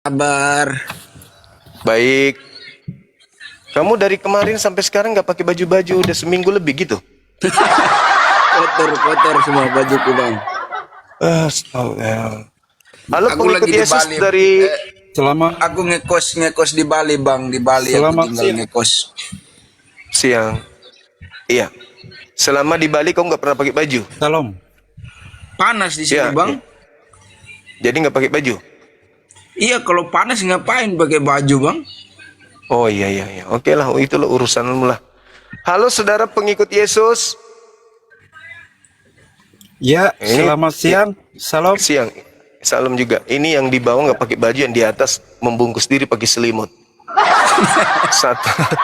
Kabar. Baik. Kamu dari kemarin sampai sekarang nggak pakai baju-baju, udah seminggu lebih gitu. Kotor semua bajuku, Bang. Astaga. Halo Aku pengikut lagi di Yesus Bali. dari Selama Aku ngekos di Bali, Bang. Di Bali aku Selamat tinggal siang. ngekos. siang. Iya. Selama di Bali kamu nggak pernah pakai baju. salam. Panas di sini, Iya, Bang. iya. Jadi nggak pakai baju. Iya, kalau panas ngapain pakai baju, Bang? Oh iya iya iya. Oke lah, itulah urusanmu lah. Halo saudara pengikut Yesus. Ya, Ini- selamat siang. Salam. Siang. Salam juga. Ini yang di bawah nggak pakai baju, yang di atas membungkus diri pakai selimut.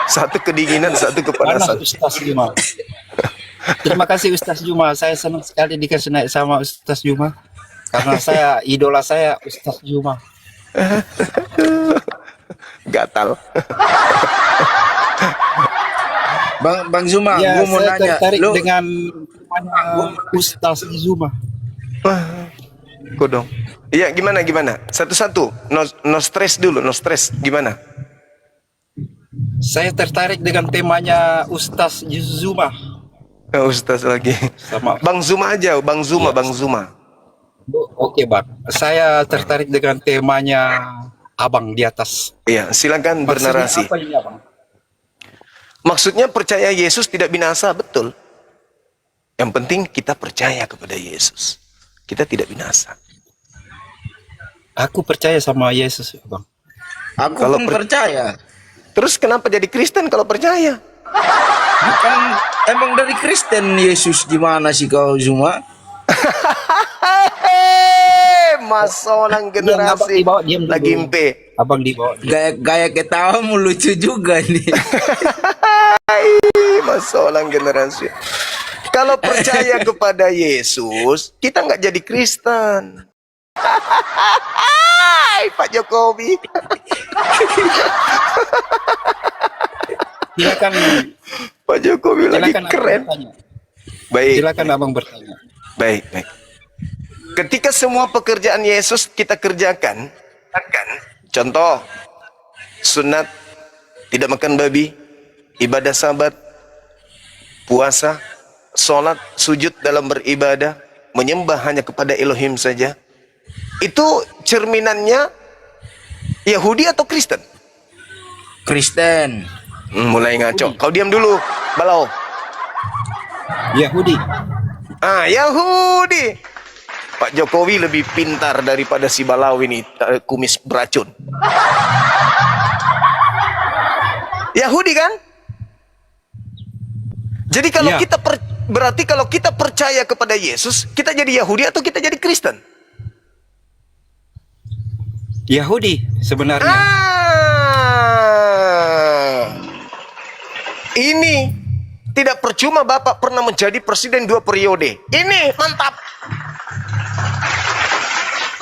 satu kedinginan, satu Panas kepanasan. Ustaz Juma. Terima kasih Ustaz Juma. Saya senang sekali dikasih naik sama Ustaz Juma. Karena idola saya Ustaz Juma. Gatal. Bang Zuma, Ya, gua mau saya nanya. tertarik Lu dengan Ustaz Juma. Kok dong? Iya, gimana? Satu-satu. No stress dulu, no stress. Gimana? Saya tertarik dengan temanya Ustaz Zuma. Ustaz lagi. Sama. Bang Zuma aja, Bang Zuma, Iya. Bang Zuma. Oke, Bang. Saya tertarik dengan temanya Abang di atas. Iya, silakan Maksudnya bernarasi. apa ini, Abang? Maksudnya percaya Yesus tidak binasa, betul. Yang penting kita percaya kepada Yesus. Kita tidak binasa. Aku percaya sama Yesus, Bang. aku Kalau pun percaya. Terus kenapa jadi Kristen kalau percaya? Bukan emang dari Kristen Yesus gimana sih kau Zuma? Masolang Abang generasi dibawa, diam dulu. lagi mpe. Abang dibawa. Gaya ketawamu lucu juga nih. Masolang generasi. Kalau percaya kepada Yesus, kita nggak jadi Kristen. Hai, Pak Jokowi. Silakan, Pak Jokowi lagi silakan Abang keren. bertanya. Baik, Silakan Abang bertanya. baik. Ketika semua pekerjaan Yesus kita kerjakan, contoh, sunat, tidak makan babi, ibadah sabat, puasa, sholat, sujud dalam beribadah, menyembah hanya kepada Elohim saja. Itu cerminannya Yahudi atau Kristen? Kristen. Mulai ngaco. Kau diam dulu, Balau. Yahudi. Yahudi. Pak Jokowi lebih pintar daripada si Balau ini, kumis beracun. Yahudi kan? Jadi kalau Iya. berarti kalau kita percaya kepada Yesus, kita jadi Yahudi atau kita jadi Kristen? Yahudi sebenarnya. Ini tidak percuma Bapak pernah menjadi presiden 2 periode. Ini mantap.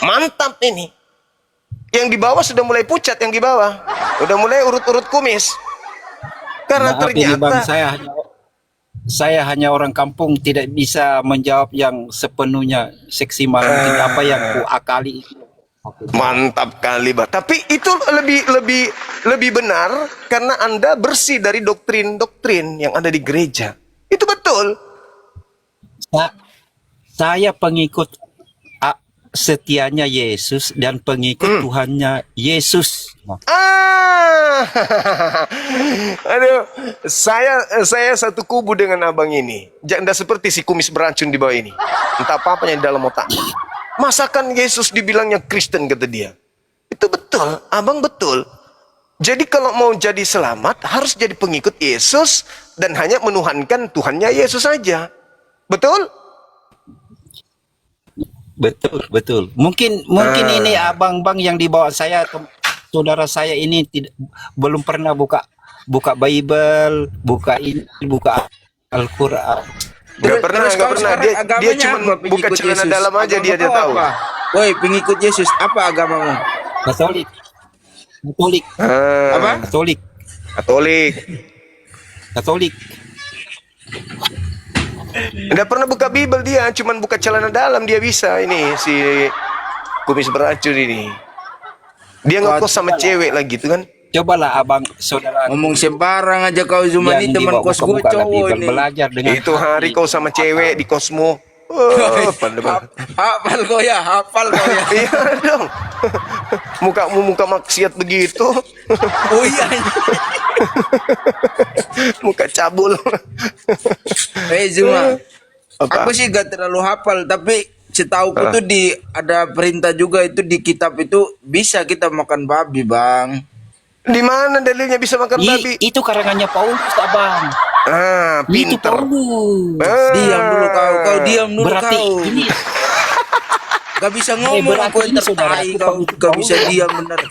Mantap ini. Yang di bawah sudah mulai pucat, yang di bawah. Udah mulai urut-urut kumis. Karena Maaf ini, Bang, ternyata saya hanya orang kampung, tidak bisa menjawab yang sepenuhnya seksi malam apa yang ku akali. mantap kali, Pak. Tapi itu lebih benar karena Anda bersih dari doktrin-doktrin yang ada di gereja. Itu betul. Saya pengikut setianya Yesus dan pengikut Tuhannya Yesus. Aduh, saya satu kubu dengan abang ini. Jangan seperti si kumis beracun di bawah ini. Entah apa-apanya di dalam otak. Masakan Yesus dibilangnya Kristen, kata dia. Itu betul, abang betul. Jadi kalau mau jadi selamat harus jadi pengikut Yesus dan hanya menuhankan Tuhannya Yesus saja. Betul? Betul. Mungkin ini abang-bang yang di bawah saya, saudara saya ini belum pernah buka Bible, buka Al-Qur'an. Gak pernah. Dia Agamanya cuma apa, buka pengikut celana Yesus? dalam aja, dia Agama tahu. apa? Woi, pengikut Yesus, apa agamamu? Katolik. Apa? Katolik. Nggak pernah buka Bible dia, cuman buka celana dalam dia bisa. Ini si kumis beracun ini. Dia ngekos sama cewek lagi tuh kan. Cobalah abang saudara Ngomong sembarang aja kau Zuma, yang ini teman dibawa kos gue buka-buka lah cowok Bible, ini. belajar dengan Itu hari kau sama cewek di kosmo. Pandai banget. Hafal kau ya, hafal kau ya. Iya dong. Mukamu muka maksiat begitu. Oh iya. Muka cabul. Zuma, Apa? aku sih gak terlalu hafal, tapi setauku tuh ada perintah juga itu di kitab itu bisa kita makan babi, Bang. Di mana dalilnya bisa makan babi? Itu karangannya Paulus abang. Ah, Itu pinter. Paulus. Diam dulu kau diam dulu Berarti kau. ini Gak bisa ngomong, berarti aku ini tertai saudaraku kau, pengikut gak bisa Paulus. diam bener.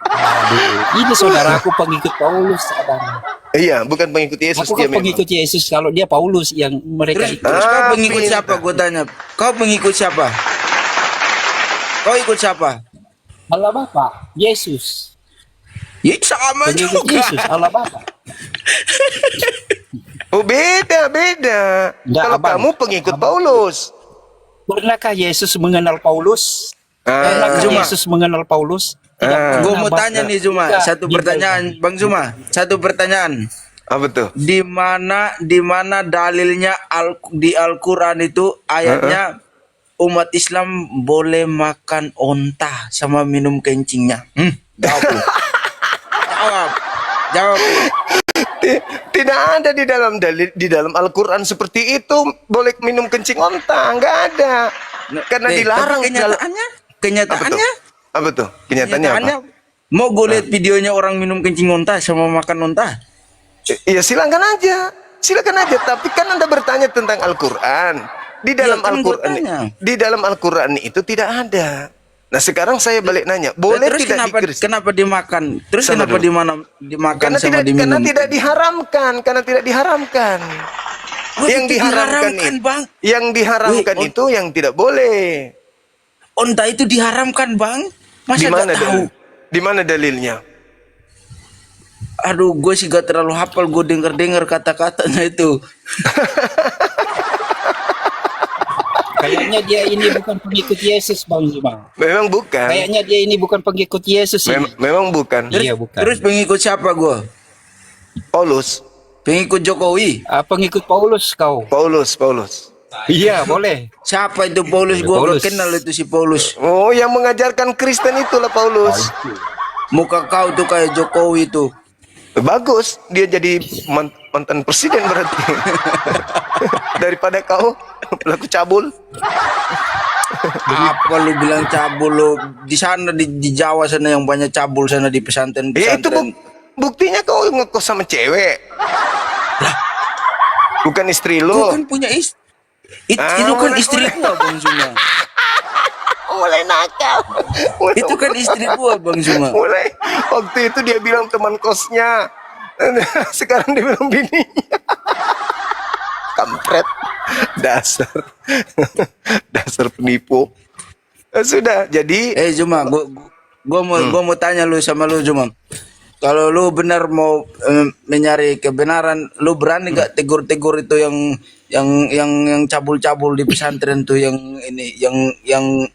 Aduh, ini saudaraku pengikut Paulus abang. Iya, bukan pengikut Yesus Aku dia kan memang. pengikut Yesus, kalau dia Paulus yang mereka Terus, itu. terus kau Ah, pengikut pintar. siapa? Gue tanya. Kau pengikut siapa? Kau ikut siapa? Allah Bapa, Yesus. Ya sama Pengikut juga. Yesus, Allah Bapa. Oh, beda. Nggak, Kalau abang. kamu pengikut Paulus. Pernahkah Yesus mengenal Paulus? Pernahkah Zuma. Yesus mengenal Paulus? Tidak Gue pernah, mau Bang. tanya nih Zuma, Tidak, satu di pertanyaan, Bang Zuma, satu pertanyaan. Apa tuh? Di mana dalilnya di Al-Qur'an itu ayatnya umat Islam boleh makan onta sama minum kencingnya? Jawab lu. Jawab. Tidak ada di dalam dalil di dalam Al-Qur'an seperti itu boleh minum kencing onta, enggak ada. Karena dilarang tapi kenyataannya, Apa tuh? Kenyataannya apa? mau gue lihat videonya orang minum kencing onta sama makan onta. Iya, silakan aja. Tapi kan Anda bertanya tentang Al-Qur'an. Di dalam kan gua Al-Qur'an tanya. di dalam Al-Qur'an itu tidak ada. Nah, sekarang saya balik nanya, boleh Terus tidak kenapa dimakan? Terus Sama kenapa dulu. dimakan karena sama tidak diminum? tidak diharamkan, Wah, yang itu diharamkan diharamkan, itu, Bang. yang diharamkan Wih, itu yang tidak boleh. Onta itu diharamkan, Bang. Masa Di mana gak tahu? Di mana dalilnya? Aduh, gue sih gak terlalu hafal. Gue denger kata-katanya itu. Kayaknya dia ini bukan pengikut Yesus, Bang Zuma. Memang bukan. Kayaknya dia ini bukan pengikut Yesus ini. Memang bukan. Iya, bukan. Terus pengikut siapa gue? Paulus. Pengikut Jokowi. Pengikut Paulus kau. Paulus. Iya, boleh. Siapa itu Paulus? Gue Paulus. gak kenal itu si Paulus. Oh, yang mengajarkan Kristen itulah Paulus. Muka kau tuh kayak Jokowi tuh. Bagus, dia jadi mantan presiden berarti. Daripada kau pelaku cabul. Apa lu bilang cabul lu? Di sana di Jawa sana yang banyak cabul sana di pesantren. Ya itu buktinya kau ngekos sama cewek. Bukan istri Gua lu. kan punya istri. Itu kan istri gua, Bang Zuma. Mulai nakal. Itu kan istri gua, Bang Zuma. Mulai waktu itu dia bilang teman kosnya. Sekarang dia bilang bininya. Kampret. Dasar. Dasar penipu. Sudah, jadi Zuma, gua mau tanya lu sama lu Zuma. Kalau lu benar mau mencari kebenaran, lu berani gak tegur-tegur itu yang cabul-cabul di pesantren tuh, yang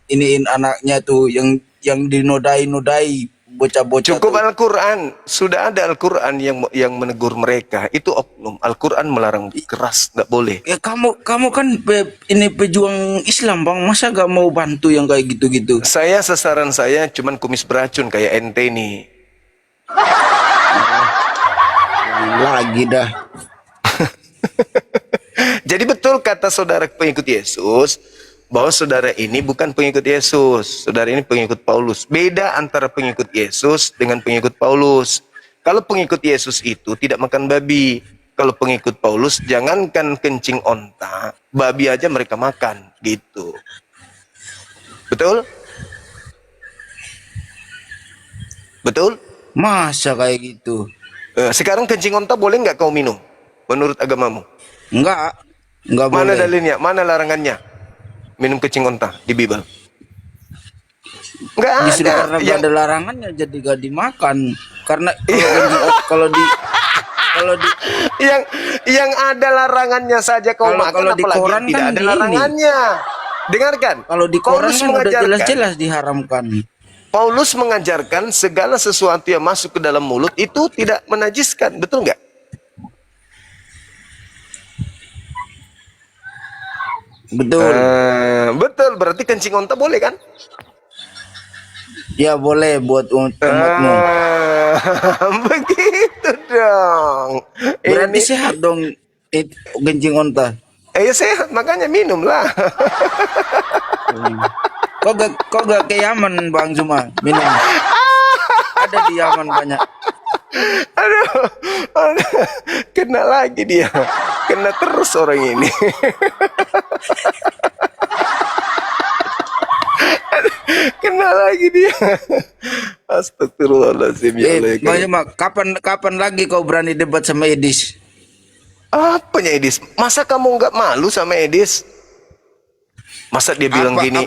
iniin anaknya tuh, yang dinodai-nodai bocah-bocah. cukup tuh. Al-Quran. Sudah ada Al-Quran yang menegur mereka. Itu oknum. Al-Quran melarang keras, nggak boleh. Ya kamu kan ini pejuang Islam, Bang. Masa gak mau bantu yang kayak gitu-gitu? Sasaran saya cuman kumis beracun kayak ente nih. Lagi dah. Jadi betul kata saudara pengikut Yesus bahwa saudara ini bukan pengikut Yesus. Saudara ini pengikut Paulus. Beda antara pengikut Yesus dengan pengikut Paulus. Kalau pengikut Yesus itu tidak makan babi. Kalau pengikut Paulus jangankan kencing onta, babi aja mereka makan gitu. Betul? Betul? Masa kayak gitu? Sekarang kencing onta boleh nggak kau minum? Menurut agamamu? Enggak Mana boleh. dalilnya? Mana larangannya? Minum kencing onta di Bible? Nggak Justru ada. karena gak ada larangannya jadi gak dimakan. Karena kalau di yang ada larangannya saja kau makan, kalau di apalagi koran yang tidak kan ada di ini. larangannya. Dengarkan. kalau di koran Paulus kan udah mengajarkan. jelas-jelas diharamkan. Paulus mengajarkan segala sesuatu yang masuk ke dalam mulut itu tidak menajiskan, betul nggak? Betul. Betul, berarti kencing onta boleh kan? Ya boleh buat umatmu. Begitu dong. Berarti Ini, sehat dong kencing onta. ya sehat, makanya minumlah. Kok gak ke Yaman Bang Zuma minum? Ada di Yaman banyak. Aduh, kena lagi dia. Kena terus orang ini. Kena lagi dia. Astagfirullahaladzim, ya Allah. Bang Zuma, kapan lagi kau berani debat sama Edis? Apanya Edis? Masa kamu nggak malu sama Edis? Masa dia bilang gini?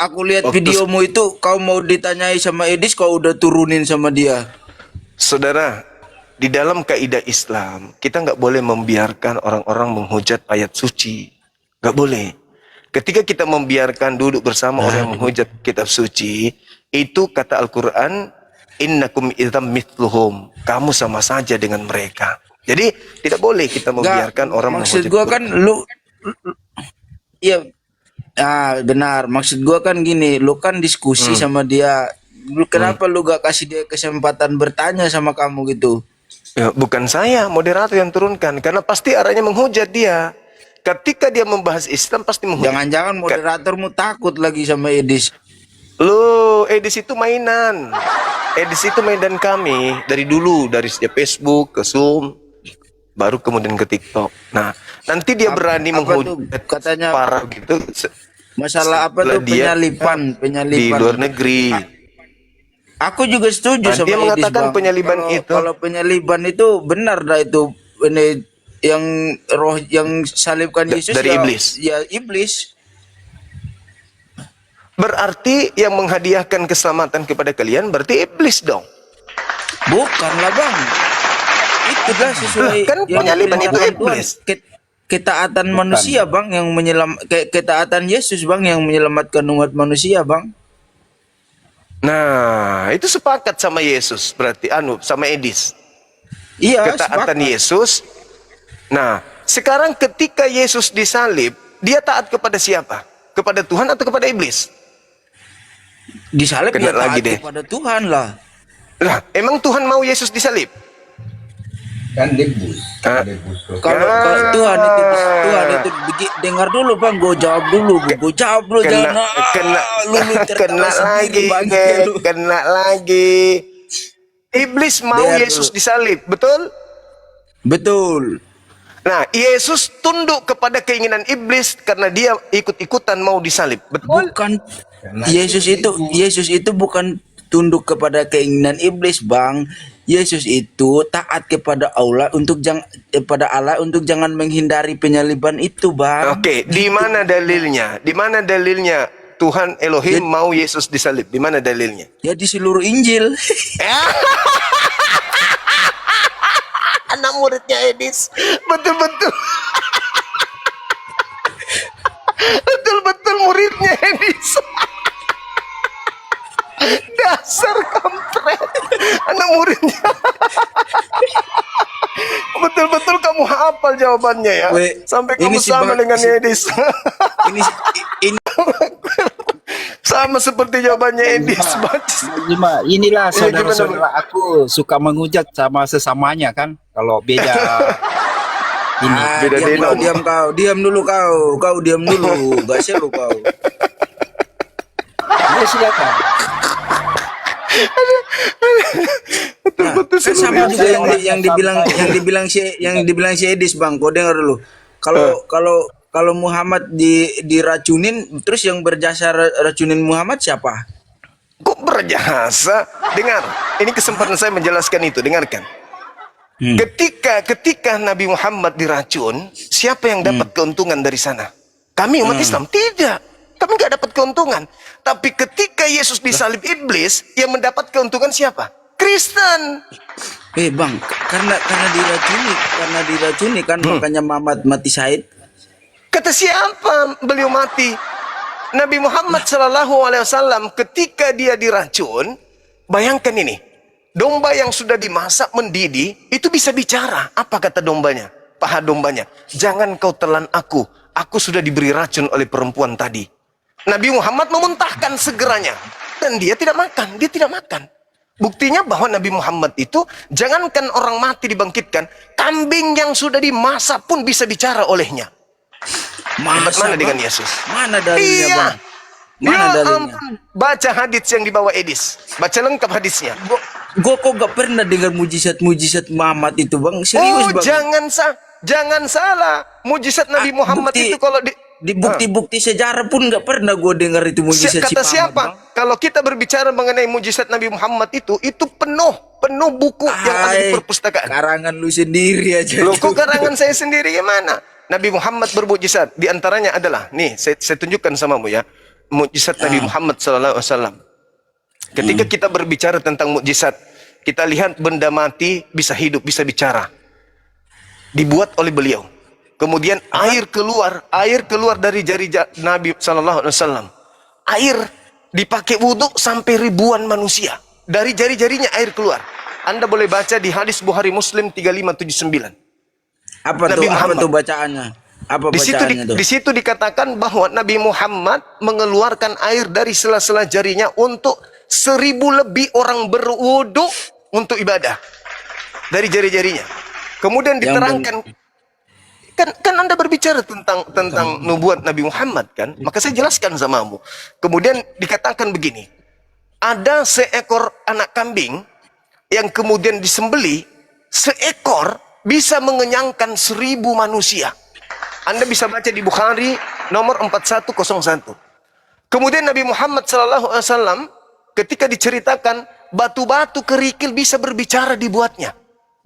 Aku lihat Waktu- videomu itu kau mau ditanyai sama Edis, kau udah turunin sama dia. Saudara, di dalam kaidah Islam, kita nggak boleh membiarkan orang-orang menghujat ayat suci. Nggak boleh. Ketika kita membiarkan duduk bersama orang yang menghujat kitab suci, itu kata Al-Quran, innakum idzam mithluhum. Kamu sama saja dengan mereka. Jadi, tidak boleh kita membiarkan orang Maksud menghujat. gua kan iya, benar. Maksud gua kan gini, lu kan diskusi sama dia. Kenapa lu gak kasih dia kesempatan bertanya sama kamu gitu? Ya, bukan saya, moderator yang turunkan. Karena pasti arahnya menghujat dia. Ketika dia membahas Islam, pasti menghujat. Jangan-jangan moderatormu takut lagi sama Edis. Loh, Edis itu mainan. Edis itu mainan kami. Dari dulu, dari sejak Facebook ke Zoom, baru kemudian ke TikTok. Nah, nanti dia berani apa menghujat tuh? Katanya parah gitu. masalah apa tuh? Dia Penyalipan. di luar negeri. Aku juga setuju Nah, sama dia Edis, mengatakan Bang. penyaliban Kalau- itu. Kalau penyaliban itu benar dah itu. Ini yang roh yang salibkan Yesus dari ya, iblis. Ya iblis. Berarti yang menghadiahkan keselamatan kepada kalian berarti iblis dong. Bukanlah Bang. Itulah sesuai Kan yang penyaliban itu diperintahkan Tuhan. iblis. Ketaatan manusia Bang yang ketaatan Yesus Bang yang menyelamatkan umat manusia Bang. Nah, itu sepakat sama Yesus berarti sama Edis. Iya, Ketaatan sepakat. Yesus. Nah, sekarang ketika Yesus disalib, dia taat kepada siapa? Kepada Tuhan atau kepada iblis? Disalib Kena ya taat lagi deh. kepada Tuhan lah. Lah, emang Tuhan mau Yesus disalib? Kan debus. Ah. Kalau Tuhan itu dengar dulu Bang, gue jawab dulu, gue jawab dulu Kena, jangan kena, lu tertawa kena sendiri, lagi, Bang. kena lagi. Iblis mau Biar Yesus dulu. disalib, betul? Betul. Nah, Yesus tunduk kepada keinginan iblis karena dia ikut-ikutan mau disalib, betul? Bukan Yesus itu bukan tunduk kepada keinginan iblis, Bang. Yesus itu taat kepada Allah untuk jangan menghindari penyaliban itu, Bang. Oke, di mana dalilnya? Di mana dalilnya Tuhan Elohim mau Yesus disalib? Di mana dalilnya? Ya di seluruh Injil. Anak muridnya Edis. Betul-betul. Betul-betul muridnya Edis. Dasar kampret. Anak muridnya. Betul-betul kamu hafal jawabannya ya. Weh, Sampai ini kamu si sama Bang- dengan si- Edis. ini Sama seperti jawabannya Edis. Cuma inilah Iya, gimana, saudara-saudara aku suka menghujat sama sesamanya kan. Kalau beda ini. Beda denom. diam dulu kau diam dulu, gak seru kau. Ya silakan. Kan sama juga yang dibilang si Edis, Bang. Kau dengar dulu. Kalau Muhammad diracunin, terus yang berjasa racunin Muhammad siapa? Kok berjasa? Dengar, ini kesempatan saya menjelaskan itu. Dengarkan. Ketika Nabi Muhammad diracun, siapa yang dapat keuntungan dari sana? Kami umat Islam tidak. Kami nggak dapat keuntungan. Tapi ketika Yesus disalib iblis, yang mendapat keuntungan siapa? Kristen. Bang, karena diracuni kan makanya Muhammad mati syahid. Kata siapa beliau mati? Nabi Muhammad SAW ketika dia diracun, bayangkan ini, domba yang sudah dimasak mendidih itu bisa bicara. Apa kata dombanya? Paha dombanya, jangan kau telan aku sudah diberi racun oleh perempuan tadi. Nabi Muhammad memuntahkan segeranya dan dia tidak makan. Buktinya bahwa Nabi Muhammad itu, jangankan orang mati dibangkitkan, kambing yang sudah dimasak pun bisa bicara olehnya. Hebat mana dengan Yesus? Mana dalilnya, Iya. Bang? Mana Ya dalilnya? ampun. Baca hadis yang dibawa Edis. Baca lengkap hadisnya. Gue kok gak pernah dengar mujizat Muhammad itu, Bang. Serius, Bang. Jangan salah. Mujizat Nabi Muhammad bukti- itu kalau Di bukti-bukti sejarah pun gak pernah gue dengar itu mujizat si kata Muhammad, siapa? Bang. Kalau kita berbicara mengenai mujizat Nabi Muhammad itu penuh buku yang ada di Hai, perpustakaan. Karangan lu sendiri aja. Loh, kok karangan saya sendiri gimana? Nabi Muhammad bermujizat. Di antaranya adalah, nih saya tunjukkan samamu ya, mujizat Nabi Muhammad SAW. Ketika kita berbicara tentang mujizat, kita lihat benda mati bisa hidup, bisa bicara. Dibuat oleh beliau. Kemudian air keluar dari jari Nabi SAW. Air dipakai wudhu sampai ribuan manusia. Dari jari-jarinya air keluar. Anda boleh baca di hadis Bukhari Muslim 3579. Apa Nabi Muhammad. tuh bacaannya? Apa Di situ, bacaannya tuh? di situ dikatakan bahwa Nabi Muhammad mengeluarkan air dari sela-sela jarinya untuk 1000 lebih orang berwudu untuk ibadah dari jari-jarinya. Kemudian diterangkan, kan Anda berbicara tentang nubuat Nabi Muhammad kan? Maka saya jelaskan samamu. Kemudian dikatakan begini, ada seekor anak kambing yang kemudian disembeli, seekor bisa mengenyangkan 1000 manusia. Anda bisa baca di Bukhari nomor 4101. Kemudian Nabi Muhammad SAW ketika diceritakan batu-batu kerikil bisa berbicara dibuatnya.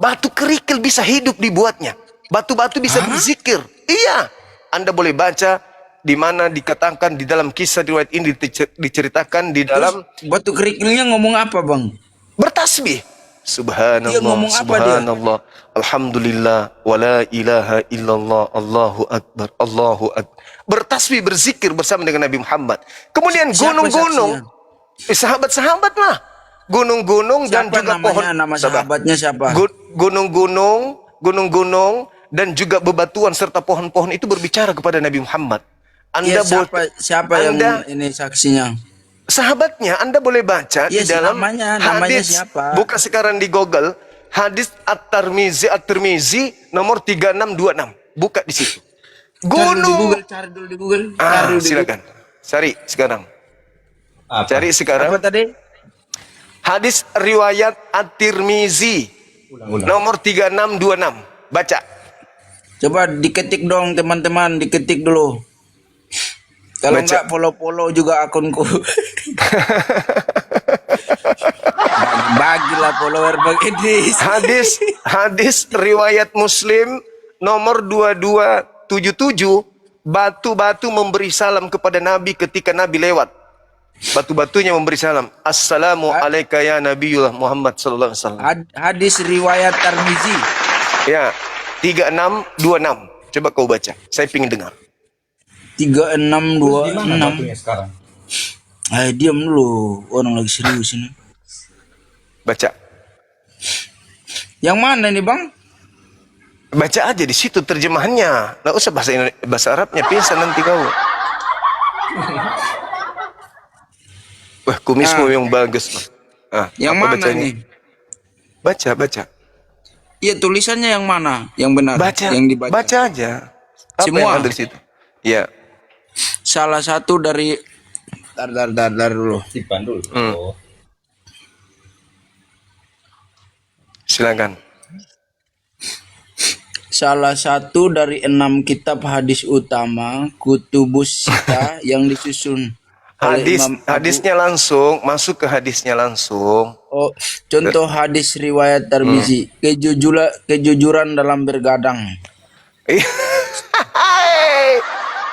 Batu kerikil bisa hidup dibuatnya. Batu-batu bisa berzikir. Iya. Anda boleh baca di mana dikatakan di dalam kisah riwayat ini diceritakan di dalam Batu kerikilnya ngomong apa, Bang? bertasbih. Subhanallah, Dia ngomong apa subhanallah, alhamdulillah, wala ilaha illallah, Allahu akbar, Allahu akbar. Bertasbih, berzikir bersama dengan Nabi Muhammad. Kemudian Siapa gunung-gunung, sahabat-sahabat lah. Gunung-gunung dan Siapa juga namanya? pohon. Nama Sabar. sahabatnya siapa? Gunung-gunung dan juga bebatuan serta pohon-pohon itu berbicara kepada Nabi Muhammad. Anda Siapa yang ini saksinya? Sahabatnya, Anda boleh baca di Iya, dalam namanya hadis. siapa? Buka sekarang di Google, hadis At-Tirmizi nomor 3626. Buka di situ. Cari dulu di Google. Silakan. Cari sekarang. Apa? Cari sekarang. Apa tadi? Hadis riwayat At-Tirmizi nomor 3626. Baca. Coba diketik dong, teman-teman, diketik dulu. Kalau Baca. enggak follow juga akunku. Bagilah follower Bang Edis. Hadis riwayat Muslim nomor 2277. Batu-batu memberi salam kepada Nabi ketika Nabi lewat. Batu-batunya memberi salam. Assalamu alaika ya Nabiullah Muhammad sallallahu alaihi wasallam. Hadis riwayat Tirmizi. Ya, 3626. Coba kau baca. Saya pingin dengar. 3626. Sekarang? Diam dulu. Orang lagi serius ini. Baca. Yang mana nih, Bang? Baca aja di situ terjemahannya. Nggak usah bahasa Arabnya, pingsan nanti kau. Wah, kumismu yang bagus, Bang. Yang apa mana bacanya? nih? Baca. Iya, tulisannya yang mana? Yang benar. Baca. Yang dibaca. Baca aja. Apa Semua? yang ada di situ? Ya. Salah satu dari Dar dulu. Tipan dulu. Oh. Silakan. Salah satu dari 6 kitab hadis utama Kutubus Sita yang disusun oleh Imam Abu. Hadisnya langsung masuk ke hadisnya langsung. Oh, contoh hadis riwayat Tirmizi, kejujuran dalam bergadang.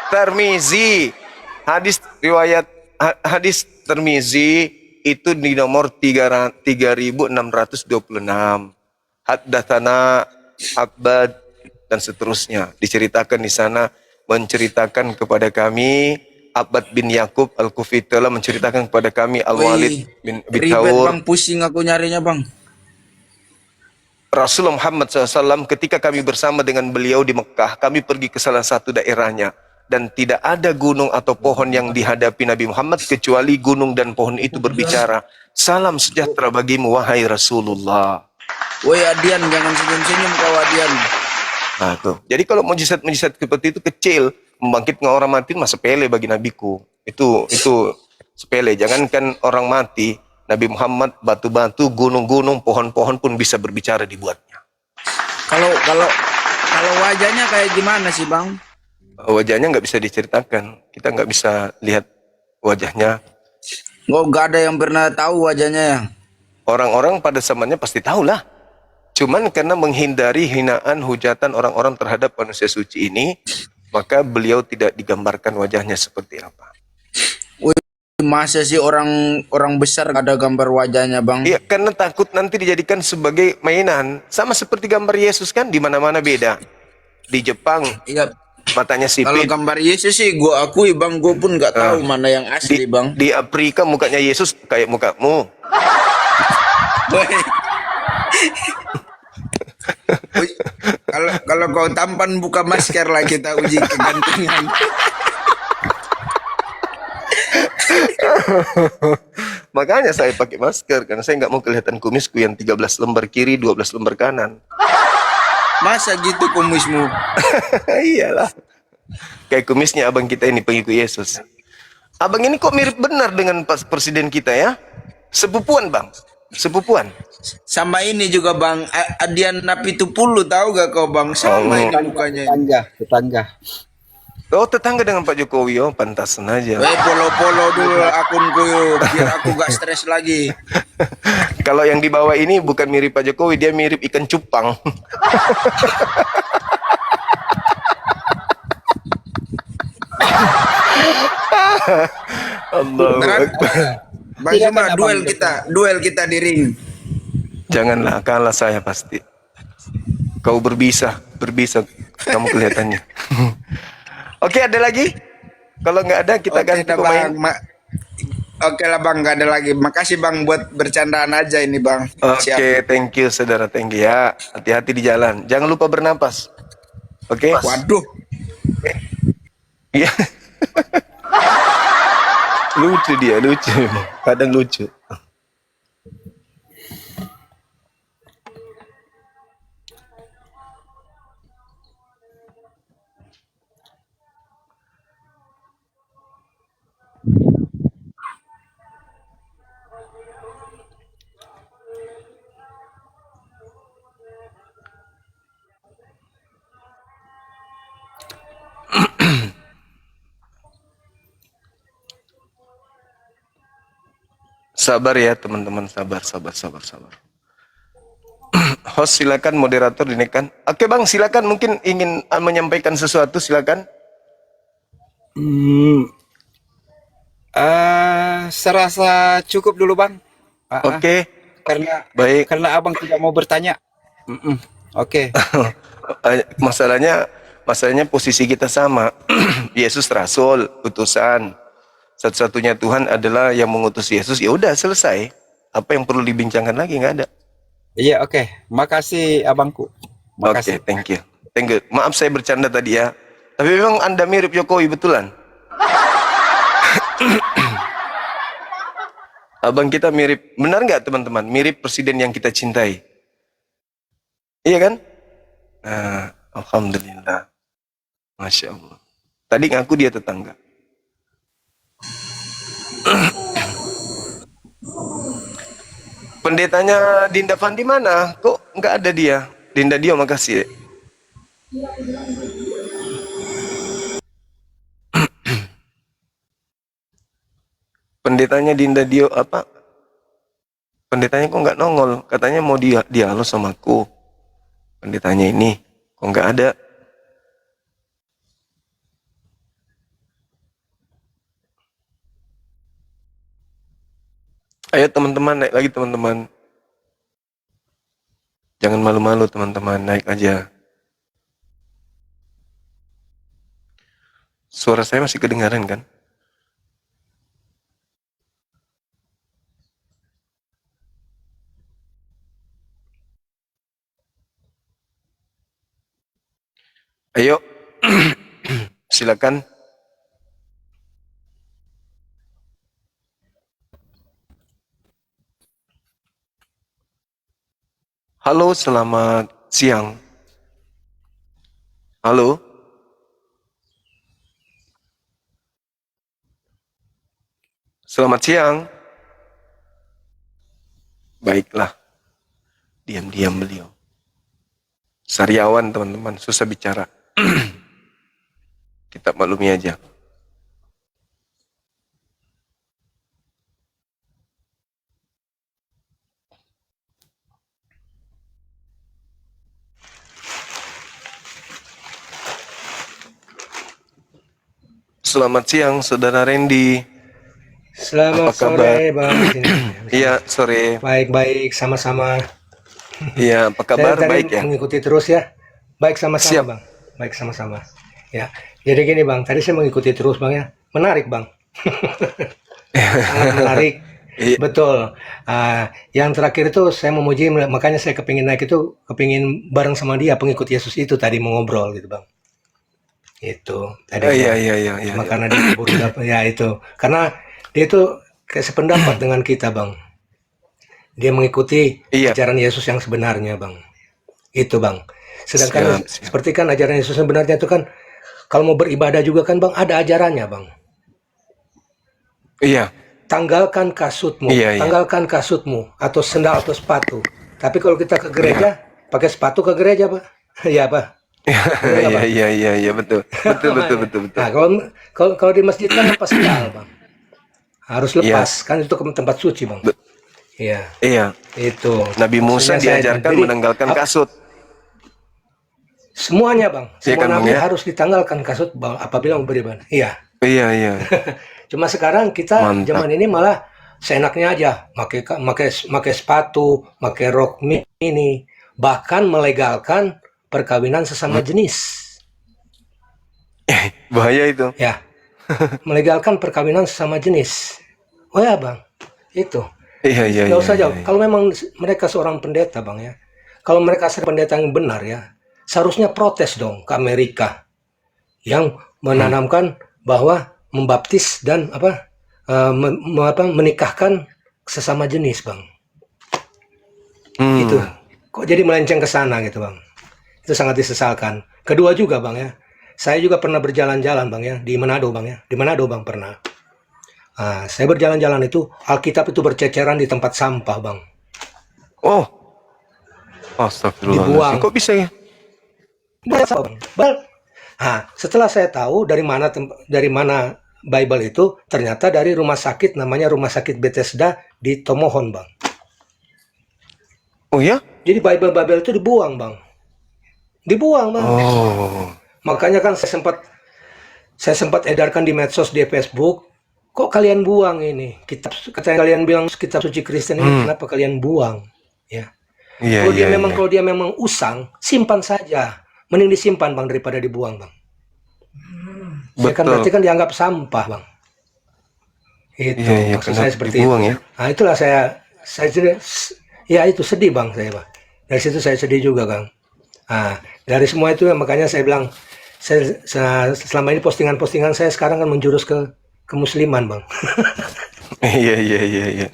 Tirmizi. Hadis Tirmizi itu di nomor 3626. Haddatsana Abbad dan seterusnya. Diceritakan di sana, menceritakan kepada kami Abbad bin Yakub Al-Kufi telah menceritakan kepada kami Al-Walid Wih, bin ribet Bitaur. bang, pusing aku nyarinya bang. Rasulullah Muhammad SAW ketika kami bersama dengan beliau di Mekah, kami pergi ke salah satu daerahnya. Dan tidak ada gunung atau pohon yang dihadapi Nabi Muhammad kecuali gunung dan pohon itu berbicara, "Salam sejahtera bagimu, wahai Rasulullah." Woi Adian, jangan senyum-senyum kau Adian. Nah, tuh. Jadi kalau mujizat-mujizat seperti itu kecil, membangkitkan orang mati mah sepele bagi nabiku. Itu sepele. Jangankan orang mati, Nabi Muhammad batu-batu, gunung-gunung, pohon-pohon pun bisa berbicara dibuatnya. Kalau wajahnya kayak gimana sih bang? Wajahnya nggak bisa diceritakan. Kita nggak bisa lihat wajahnya. Nggak ada yang pernah tahu wajahnya ya. Orang-orang pada zamannya pasti tahu lah. Cuman karena menghindari hinaan, hujatan orang-orang terhadap manusia suci ini, maka beliau tidak digambarkan wajahnya seperti apa. Wih, masa sih orang besar ada gambar wajahnya bang? Iya, karena takut nanti dijadikan sebagai mainan. Sama seperti gambar Yesus kan, di mana-mana beda. Di Jepang, Iya. matanya Kalau sipit. gambar Yesus sih gua akui bang, gua pun nggak tahu mana yang asli bang. Di Afrika mukanya Yesus kayak mukamu. Woi. Woi, kalau kau tampan buka masker lah kita uji kegantengan. Makanya saya pakai masker, karena saya nggak mau kelihatan kumisku yang 13 lembar kiri, 12 lembar kanan. Masa gitu kumismu? Iyalah. Kayak kumisnya abang kita ini, pengikut Yesus. Abang ini kok mirip benar dengan presiden kita ya? Sepupuan bang, sepupuan. Sama ini juga bang, Adian Napitupulu tahu gak kau bang? Sama ini mukanya. Tetangga. Oh, tetangga dengan Pak Jokowi, oh pantasan aja. Weh, polo-polo dulu akunku yuk, biar aku gak stres lagi. Kalau yang di bawah ini bukan mirip Pak Jokowi, dia mirip ikan cupang. Allah. Bang Zuma, duel kita di ring. Janganlah, kalah saya pasti. Kau berbisa kamu kelihatannya. Oke, ada lagi? Kalau nggak ada, kita ganti pemain. Oke lah bang, nggak ada lagi. Makasih bang buat bercandaan aja ini bang. Oke, thank you saudara, thank you ya. Hati-hati di jalan. Jangan lupa bernapas. Oke. Waduh. Iya. Lucu dia, lucu. Kadang lucu. Sabar ya teman-teman, sabar. Host silakan, moderator dinaikkan. Oke bang, silakan, mungkin ingin menyampaikan sesuatu, silakan. Serasa cukup dulu bang. Oke. Baik. Karena abang tidak mau bertanya. Oke. Masalahnya posisi kita sama. Yesus rasul, utusan. Satu-satunya Tuhan adalah yang mengutus Yesus. Ya udah, selesai. Apa yang perlu dibincangkan lagi? Nggak ada. Iya, oke. Makasih abangku. Makasih. Oke, thank you. Maaf saya bercanda tadi ya. Tapi memang Anda mirip Jokowi betulan. Abang kita mirip. Benar nggak teman-teman? Mirip presiden yang kita cintai. Iya kan? Nah, alhamdulillah. Masya Allah. Tadi ngaku dia tetangga. Pendetanya Dinda Fandi mana? Kok nggak ada dia? Dinda Dio, makasih. Pendetanya Dinda Dio apa? Pendetanya kok nggak nongol? Katanya mau dialog sama aku. Pendetanya ini kok nggak ada? Ayo teman-teman, naik lagi teman-teman. Jangan malu-malu teman-teman, naik aja. Suara saya masih kedengaran kan? Ayo, silakan. Halo, selamat siang. Halo, selamat siang. Baiklah, diam-diam beliau. Sariawan teman-teman, susah bicara. Kita maklumi aja. Selamat siang, Saudara Randy. Selamat Apa kabar? sore, Bang. Iya, sore. Baik-baik, sama-sama. Iya, apa Saya kabar? tadi Baik ya? mengikuti terus ya. Baik sama-sama, Siap. Bang. Baik sama-sama. Ya. Jadi gini, Bang. Tadi saya mengikuti terus, Bang ya. Menarik, Bang. Sangat menarik. Iya. Betul. Yang terakhir itu saya memuji, makanya saya kepingin naik itu, kepingin bareng sama dia, pengikut Yesus itu tadi mengobrol gitu, Bang. Itu tadi. Iya, Bang. iya, iya, iya. Cuma karena dia keburu dapat, ya itu. Karena dia itu kayak sependapat dengan kita, Bang. Dia mengikuti Iya. ajaran Yesus yang sebenarnya, Bang. Itu, Bang. Sedangkan Siap. seperti kan ajaran Yesus yang sebenarnya itu kan kalau mau beribadah juga kan, Bang, ada ajarannya, Bang. Iya. Tanggalkan kasutmu, Iya, iya. tanggalkan kasutmu atau sendal atau sepatu. Tapi kalau kita ke gereja, pakai sepatu ke gereja, Pak. Iya, Pak. Iya, iya, iya, iya, betul. Betul, betul, betul, betul. Nah, kalau di masjid kan lepas sendal, Bang. Harus lepas, kan itu ke tempat suci, Bang. Iya, Iya. itu. Nabi Musa Maksudnya saya- diajarkan jadi, menanggalkan kasut. semuanya, Bang. Iya Semua kan, Bang, nabi ya? harus ditanggalkan kasut, Bang, apabila mau beribadah. Iya. Iya, iya. Cuma sekarang kita Mantap. zaman ini malah seenaknya aja, pakai sepatu, pakai rok mini, bahkan melegalkan perkawinan sesama jenis. Bahaya itu. Ya, melegalkan perkawinan sesama jenis. Oh ya, Bang, itu. Iya, iya, Nggak iya. usah jauh. iya. Kalau memang mereka seorang pendeta, Bang ya. Kalau mereka seorang pendeta yang benar ya, seharusnya protes dong ke Amerika yang menanamkan bahwa membaptis dan menikahkan sesama jenis, Bang. Hmm. Itu. Kok jadi melenceng ke sana gitu, Bang. Itu sangat disesalkan. Kedua juga, Bang ya. Saya juga pernah berjalan-jalan, Bang ya, di Manado, Bang ya. Di Manado, Bang, pernah. Saya berjalan-jalan itu, Alkitab itu berceceran di tempat sampah, Bang. Oh. Astagfirullahaladzim. Dibuang. Kok bisa ya? Setelah saya tahu dari mana Bible itu, ternyata dari rumah sakit namanya Rumah Sakit Bethesda di Tomohon, Bang. Oh ya? Jadi Bible itu dibuang, Bang. Dibuang, Bang. Oh. Makanya kan saya sempat edarkan di medsos, di Facebook, kok kalian buang ini kitab, kalian bilang kitab suci Kristen ini, kenapa kalian buang? Ya. Iya, Kalau iya, iya. kalau dia memang usang, simpan saja. Mending disimpan, Bang, daripada dibuang, Bang. Ya kan Betul. berarti kan dianggap sampah, Bang. Itu Iya, iya, maksud kenapa saya seperti dibuang itu. ya? Nah, itulah saya ya itu sedih, Bang, saya, Bang. Dari situ saya sedih juga, Bang. Dari semua itu makanya saya bilang selama ini postingan-postingan saya sekarang kan menjurus ke kemusliman, Bang. Iya, iya, iya, iya.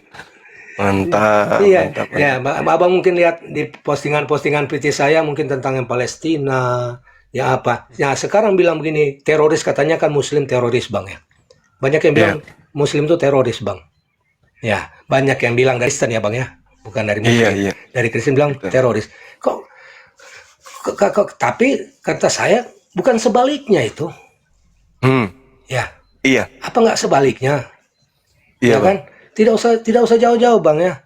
Mantap. Iya, mantap, ya, Abang mungkin lihat di postingan-postingan PT saya mungkin tentang yang Palestina, ya apa. Ya, sekarang bilang begini, teroris katanya kan Muslim teroris, Bang ya. Banyak yang bilang Muslim itu teroris, Bang. Ya, banyak yang bilang dari Kristen ya, Bang ya. Bukan dari Muslim. Iya, iya. Dari Kristen bilang teroris. Tapi kata saya bukan sebaliknya itu. Ya, Iya. apa nggak sebaliknya? Iya, Ya Bang. kan? Tidak usah jauh-jauh, Bang ya.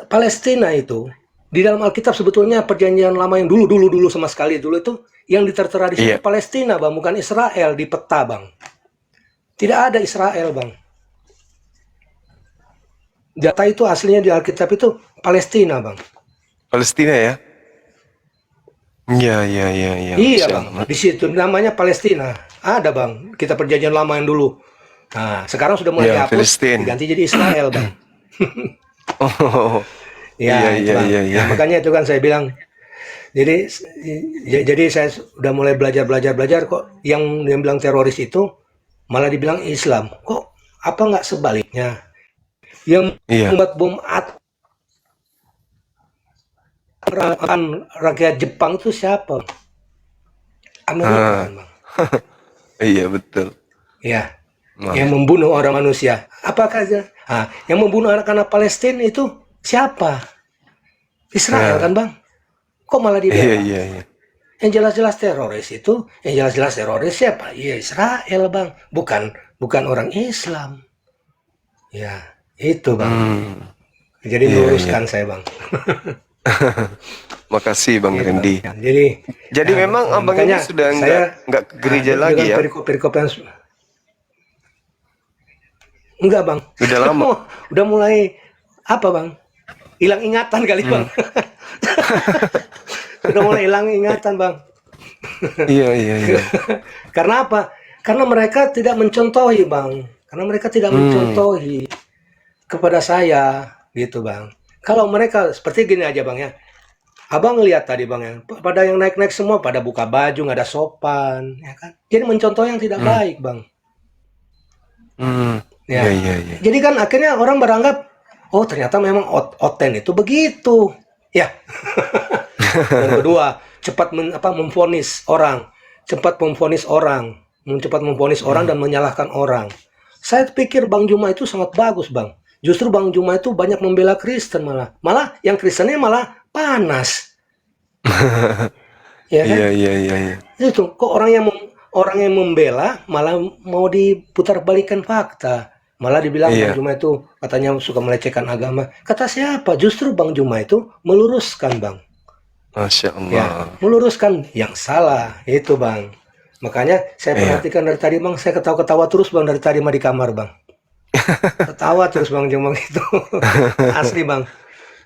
Palestina itu di dalam Alkitab sebetulnya perjanjian lama yang dulu sama sekali dulu itu yang ditertera di situ Iya. Palestina, Bang, bukan Israel di peta, Bang. Tidak ada Israel, Bang. Data itu aslinya di Alkitab itu Palestina, Bang. Palestina ya? Iya, iya, iya, iya. Iya, Masya Bang. Allah. Di situ namanya Palestina. Ada, Bang. Kita perjanjian lama yang dulu. Nah, sekarang sudah mulai Iya, dihapus, Palestina. diganti jadi Israel, Bang. Oh. Ya, Iya, itu, iya, Bang. iya, iya. Nah, makanya itu kan saya bilang Jadi jadi saya udah mulai belajar kok yang bilang teroris itu malah dibilang Islam. Kok apa nggak sebaliknya? Yang Iya. membuat bom akan rakyat Jepang itu siapa? Amerika Ah. kan, Bang. Iya betul. Ya, Nah, yang membunuh orang manusia. Apakah yang membunuh anak-anak Palestina itu siapa? Israel Ya. kan, Bang? Kok malah Iya dibela? iya iya. Yang jelas-jelas teroris itu, yang jelas-jelas teroris siapa? Ya Israel, Bang. Bukan orang Islam. Ya, itu, Bang. Hmm. Jadi Iya, meluruskan saya, Bang. Makasih Bang Gitu. Randy. Jadi Memang abang ini makanya sudah saya nggak ke gereja dengan lagi ya? perikop-perikop yang enggak, Bang. Udah lama. Udah mulai apa, Bang? Hilang ingatan kali, Bang. Udah mulai hilang ingatan, Bang. Iya iya iya. Karena apa? Karena mereka tidak mencontohi, Bang. Karena mereka tidak mencontohi kepada saya, gitu, Bang. Kalau mereka seperti gini aja, Bang ya. Abang lihat tadi, Bang ya. Pada yang naik-naik semua pada buka baju, nggak ada sopan, ya kan? Jadi mencontoh yang tidak baik, Bang. Ya. Iya iya iya. Jadi kan akhirnya orang beranggap, oh ternyata memang oten itu begitu, ya. Dan kedua, cepat memvonis orang, cepat memvonis orang dan menyalahkan orang. Saya pikir Bang Juma itu sangat bagus, Bang. Justru Bang Juma itu banyak membela Kristen malah yang Kristennya malah panas. Ya kan? Iya iya iya iya. Itu kok orang yang membela malah mau diputar balikan fakta. Malah dibilang Iya. Bang Juma itu katanya suka melecehkan agama. Kata siapa? Justru Bang Juma itu meluruskan, Bang. Masya Ya, Allah. meluruskan yang salah itu, Bang. Makanya saya perhatikan dari tadi, Bang, saya ketawa-ketawa terus, Bang, dari tadi mah di kamar, Bang. Ketawa terus Bang Juma itu. Asli, Bang.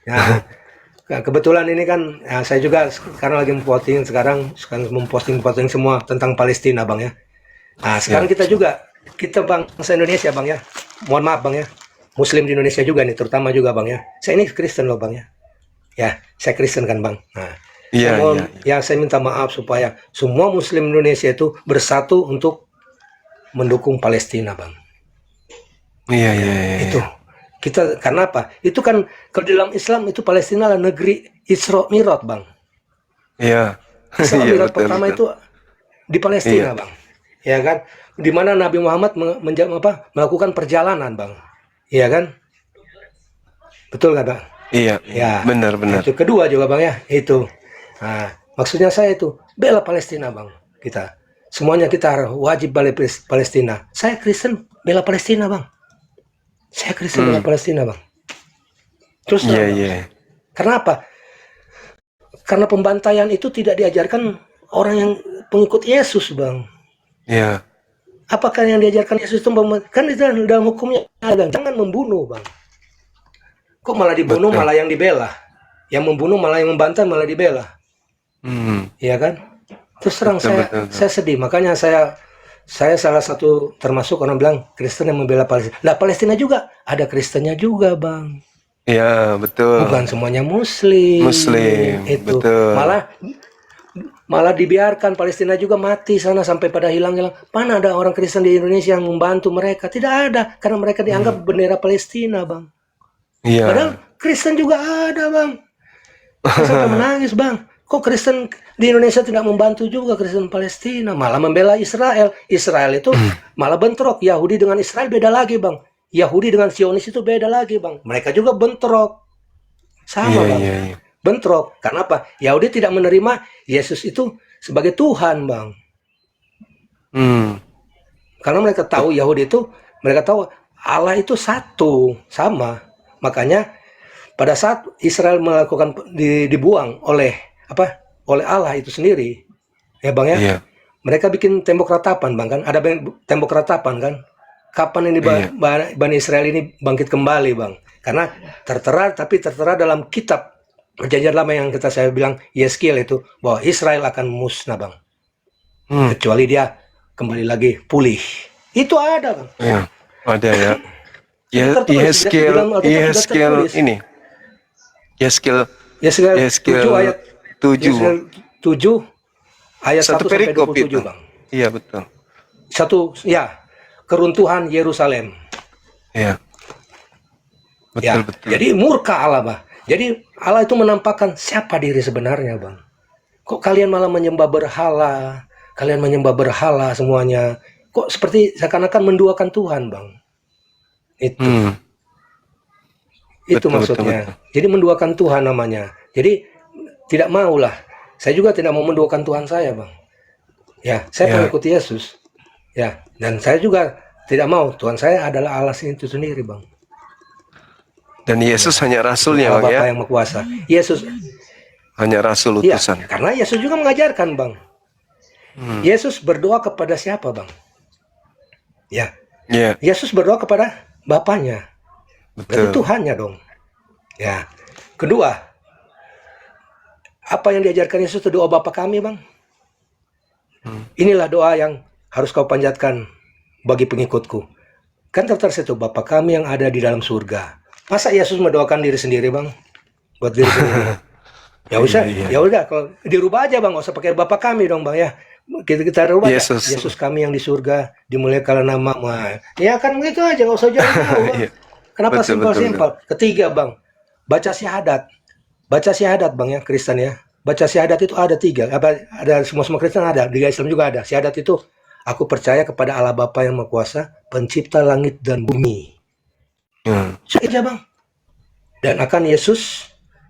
Ya, kebetulan ini kan ya, saya juga karena lagi memposting sekarang memposting semua tentang Palestina, Bang ya. Nah, sekarang kita bangsa Indonesia, Bang ya. Mohon maaf, Bang ya. Muslim di Indonesia juga nih, terutama juga, Bang ya. Saya ini Kristen loh, Bang ya. Ya, saya Kristen kan, Bang. Nah, Iya iya. saya minta maaf supaya semua Muslim Indonesia itu bersatu untuk mendukung Palestina, Bang. Iya iya iya. Itu kita karena apa? Itu kan kalau di dalam Islam itu Palestina adalah negeri Isra Mi'raj, Bang. Iya. Isra Iya, Mi'raj betul, pertama betul. itu di Palestina, Iya. Bang. Ya kan? Di mana Nabi Muhammad melakukan perjalanan, Bang. Iya kan? Betul nggak, Bang? Iya. Ya. Benar benar. Itu kedua juga, Bang ya. Itu. Nah, maksudnya saya itu bela Palestina, Bang. Kita semuanya kita wajib bela Palestina. Saya Kristen bela Palestina, Bang. Saya Kristen bela Palestina, Bang. Terus Iya terang, Bang. iya. Karena apa? Karena pembantaian itu tidak diajarkan orang yang pengikut Yesus, Bang. Iya. Apakah yang diajarkan Yesus itu kan itu dalam hukumnya ada jangan membunuh, Bang. Kok malah dibunuh, Betul. malah yang dibela. Yang membunuh malah yang membantai malah dibela. Iya kan? Terus terang Betul. saya sedih. Makanya saya salah satu termasuk orang bilang Kristen yang membela Palestina. Nah, Palestina juga ada Kristennya juga, Bang. Iya, betul. Bukan semuanya Muslim. Muslim, Itu betul. malah dibiarkan Palestina juga mati sana sampai pada hilang-hilang. Mana ada orang Kristen di Indonesia yang membantu mereka? Tidak ada, karena mereka dianggap bendera Palestina, Bang. Iya. Padahal Kristen juga ada, Bang. Saya sampai menangis, Bang. Kok Kristen di Indonesia tidak membantu juga Kristen Palestina, malah membela Israel. Israel itu malah bentrok. Yahudi dengan Israel beda lagi, Bang. Yahudi dengan Zionis itu beda lagi, Bang. Mereka juga bentrok. Sama, Iya, Bang. iya, iya. Bentrok. Karena apa? Yahudi tidak menerima Yesus itu sebagai Tuhan, Bang. Karena mereka tahu Yahudi itu, mereka tahu Allah itu satu, sama. Makanya pada saat Israel melakukan dibuang oleh Allah itu sendiri, ya, Bang ya. Iya. Mereka bikin tembok ratapan, Bang kan? Ada tembok ratapan kan? Kapan ini Bani Israel ini bangkit kembali, Bang? Karena tertera dalam kitab Perjanjian Lama yang saya bilang Yeskiel itu bahwa Israel akan musnah, Bang. Kecuali dia kembali lagi pulih. Itu ada, Bang. Iya. Ada ya. Tertulis, di dalam Alkitab sudah tertulis. Yeskiel 7 Yeskiel 7 ayat 7. 7 ayat 1 Satu sampai perikop 27, itu. Bang. Iya betul. Satu, ya, keruntuhan Yerusalem. Iya. Betul Ya, betul. jadi murka Allah, Bang. Jadi Allah itu menampakkan siapa diri sebenarnya, Bang. Kok kalian malah menyembah berhala? Kalian menyembah berhala semuanya. Kok seperti seakan-akan menduakan Tuhan, Bang. Itu. Hmm. Itu Betul, maksudnya. betul. Jadi menduakan Tuhan namanya. Jadi tidak maulah. Saya juga tidak mau menduakan Tuhan saya, Bang. Ya, saya Ya. pengikut Yesus. Ya, dan saya juga tidak mau Tuhan saya adalah Allah itu sendiri, Bang. Dan Yesus hanya rasulnya Allah Bang ya. Bapa yang Maha Kuasa. Yesus, Hanya rasul iya, utusan. karena Yesus juga mengajarkan, Bang. Yesus berdoa kepada siapa, Bang? Ya, Iya, Yesus berdoa kepada Bapaknya. Berarti betul. Tuhannya dong. Ya. Kedua, apa yang diajarkan Yesus itu doa Bapa kami, Bang. Inilah doa yang harus kau panjatkan bagi pengikutku. Kan tertulis itu, Bapa kami yang ada di dalam surga. Masa Yesus mendoakan diri sendiri, Bang? Buat diri sendiri. Ya usah, Iya, iya. ya udah, kalau dirubah aja, Bang, nggak usah pakai Bapa kami dong, Bang, ya. Kita rubah aja. Yesus. Yesus kami yang di surga, dimuliakanlah namamu. Ya kan begitu aja, nggak usah jauh-jauh, Bang. Iya. Kenapa Betul, betul, simpel-simpel? Ketiga, Bang, baca syahadat. Baca syahadat, Bang, ya, Kristen ya. Baca syahadat itu ada 3. Ada semua Kristen ada, di Islam juga ada. Syahadat itu, aku percaya kepada Allah Bapa yang Maha Kuasa, pencipta langit dan bumi. Hmm. Saja, Bang. Dan akan Yesus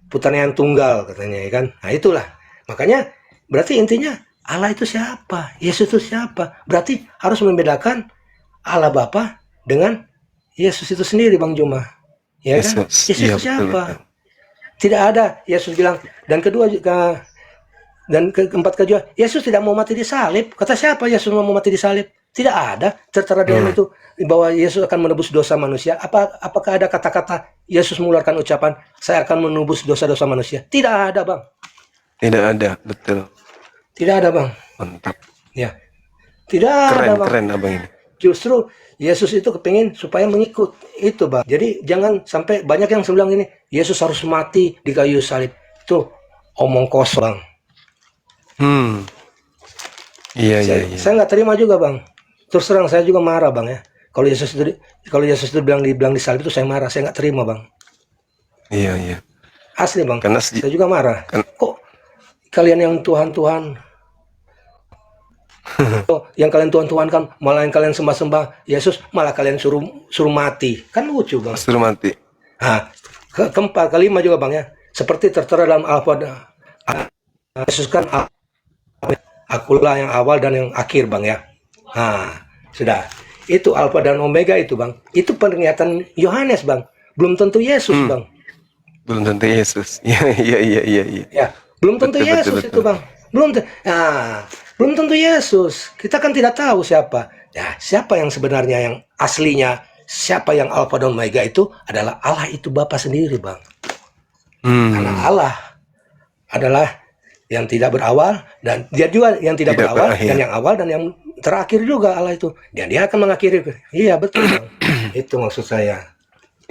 putranya yang tunggal katanya, ya kan. Nah, itulah. Makanya berarti intinya Allah itu siapa? Yesus itu siapa? Berarti harus membedakan Allah Bapa dengan Yesus itu sendiri, Bang Juma. Ya kan? Yesus. Yesus Iya, itu siapa? betul, betul. Tidak ada. Yesus bilang, dan kedua juga, dan keempat kedua, Yesus tidak mau mati di salib. Kata siapa Yesus mau mati di salib? Tidak ada. Tertera dalam itu bahwa Yesus akan menebus dosa manusia. Apakah ada kata-kata Yesus mengeluarkan ucapan, saya akan menebus dosa-dosa manusia? Tidak ada, Bang. Tidak ada, betul. Tidak ada, Bang. Mantap. Ya. Tidak ada, Keren, Bang. keren abang ini. Justru Yesus itu kepingin supaya mengikut itu, Bang. Jadi jangan sampai banyak yang bilang ini, Yesus harus mati di kayu salib. Itu omong kosong, Bang. Iya, iya, iya. Saya nggak terima juga, Bang. Terus terang saya juga marah, Bang, ya. Kalau Yesus itu bilang di salib itu saya marah, saya nggak terima, Bang. Iya, iya. Asli, Bang. Karena Saya juga marah. kan- Kok kalian yang Tuhan, oh, yang kalian Tuhan kan, malah yang kalian sembah Yesus, malah kalian suruh mati. Kan lucu, Bang. Suruh mati. Nah, keempat, kelima juga, Bang, ya. Seperti tertera dalam Al-Fatihah. Yesus kan akulah yang awal dan yang akhir, Bang, ya. Nah, sudah. Itu Alfa dan Omega itu, Bang. Itu pernyataan Yohanes, Bang. Belum tentu Yesus, Bang. Belum tentu Yesus. Iya, iya, iya, iya, iya. Ya, belum tentu Betul, Yesus betul, itu, betul. Bang. Belum tentu Yesus. Kita kan tidak tahu siapa. Ya, siapa yang sebenarnya yang aslinya, siapa yang Alfa dan Omega itu adalah Allah itu Bapa sendiri, Bang. Karena Allah adalah yang tidak berawal dan dia juga yang tidak berawal berakhir. dan yang awal dan yang terakhir juga Allah itu. Dan dia akan mengakhiri. Iya, betul, Bang. Itu maksud saya.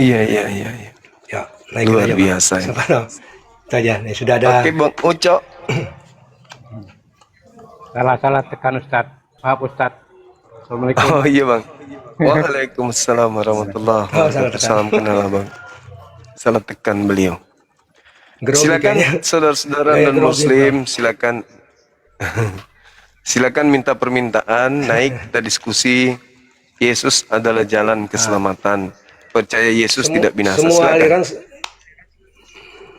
Iya, iya, iya, iya. Ya, naikin Luar aja, Bang. biasa ini. Sekarang itu aja. Nih, sudah ada. Oke, Bang Uco. Salah tekan Ustaz. Maaf Ustaz. Assalamualaikum. Oh iya, Bang. Waalaikumsalam warahmatullahi wabarakatuh. Salam kenal, Bang. Salah tekan beliau. Grogi Silakan kayaknya. saudara-saudara Kayak non grogi, muslim, silakan silakan minta permintaan, naik kita diskusi. Yesus adalah jalan keselamatan. Percaya Yesus tidak binasa. Semua Silakan. aliran,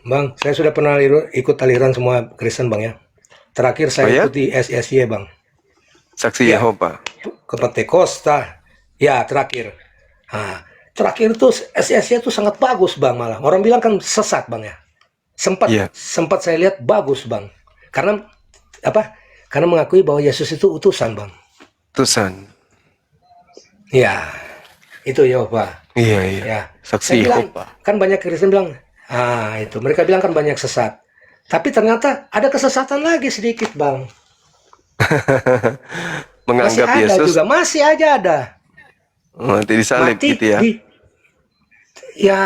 Bang, saya sudah pernah ikut aliran semua Kristen, Bang, ya. Terakhir saya Oh, ya? ikuti SSY, Bang. Saksi Ya. Yehova. Ke Pentekosta. Ya, terakhir. Nah, terakhir tuh SSY itu sangat bagus, Bang, malah. Orang bilang kan sesat, Bang, ya. Iya. Sempat saya lihat bagus, Bang. Karena apa? Karena mengakui bahwa Yesus itu utusan, Bang. Tusan. Ya. Itu Yehova. Iya, iya. Ya. Saksi Saya bilang, Yehova. kan banyak Kristen bilang, itu. Mereka bilang kan banyak sesat. Tapi ternyata ada kesesatan lagi sedikit, Bang. Masih Menganggap ada Yesus juga, masih aja ada. mati disalib Mati gitu ya. ya,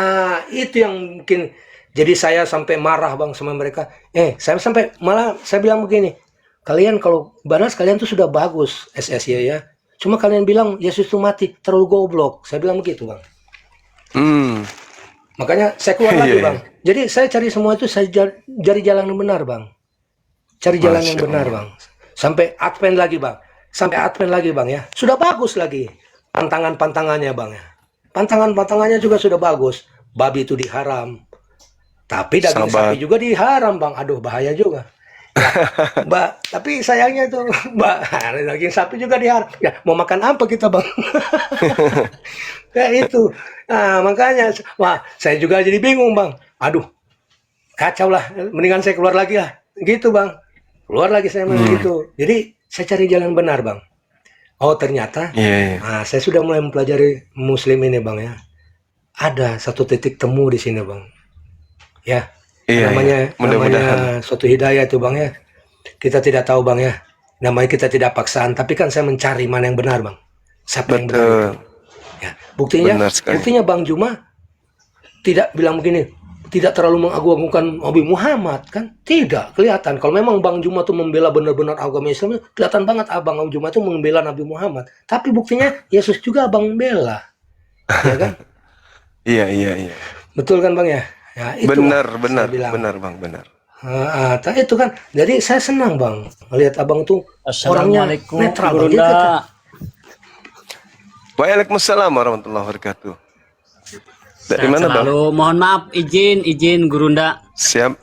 itu yang mungkin Jadi saya sampai marah bang sama mereka. Saya sampai malah saya bilang begini, kalian kalau banas kalian tuh sudah bagus SSY ya. Cuma kalian bilang Yesus itu mati, terlalu goblok. Saya bilang begitu bang. Makanya saya keluar lagi bang. Jadi saya cari semua itu, saya cari jalan yang benar bang. Cari jalan yang benar bang. Sampai Advent lagi bang. Sampai Advent lagi bang ya. Sudah bagus lagi. Pantangannya bang ya. Pantangannya juga sudah bagus. Babi itu diharam. Tapi daging sapi juga diharam bang. Aduh bahaya juga. Ya, tapi sayangnya tuh daging sapi juga diharam. Ya, mau makan apa kita bang? Kayak itu. Nah makanya, wah saya juga jadi bingung bang. Aduh, kacau lah. Mendingan saya keluar lagi lah. Gitu bang. Keluar lagi saya gitu. Jadi saya cari jalan benar bang. Oh ternyata, nah, saya sudah mulai mempelajari Muslim ini bang ya. Ada satu titik temu di sini bang. Ya, namanya suatu hidayah itu bang ya. Kita tidak tahu bang ya. Namanya kita tidak paksaan, tapi kan saya mencari mana yang benar bang. Siapa yang benar itu. Ya, buktinya Bang Juma tidak bilang begini, tidak terlalu mengagung-agungkan Nabi Muhammad kan? Tidak, kelihatan. Kalau memang Bang Juma itu membela benar-benar agama Islam, kelihatan banget Abang Juma itu membela Nabi Muhammad. Tapi buktinya Yesus juga Abang bela, ya kan? Iya. Betul kan Bang ya? Ya, benar Bang, benar. Itu kan, jadi saya senang Bang melihat Abang tuh orangnya netral. Waalaikumsalam warahmatullahi wabarakatuh. Dari mana Bang? Mohon maaf, izin Gurunda. Siap.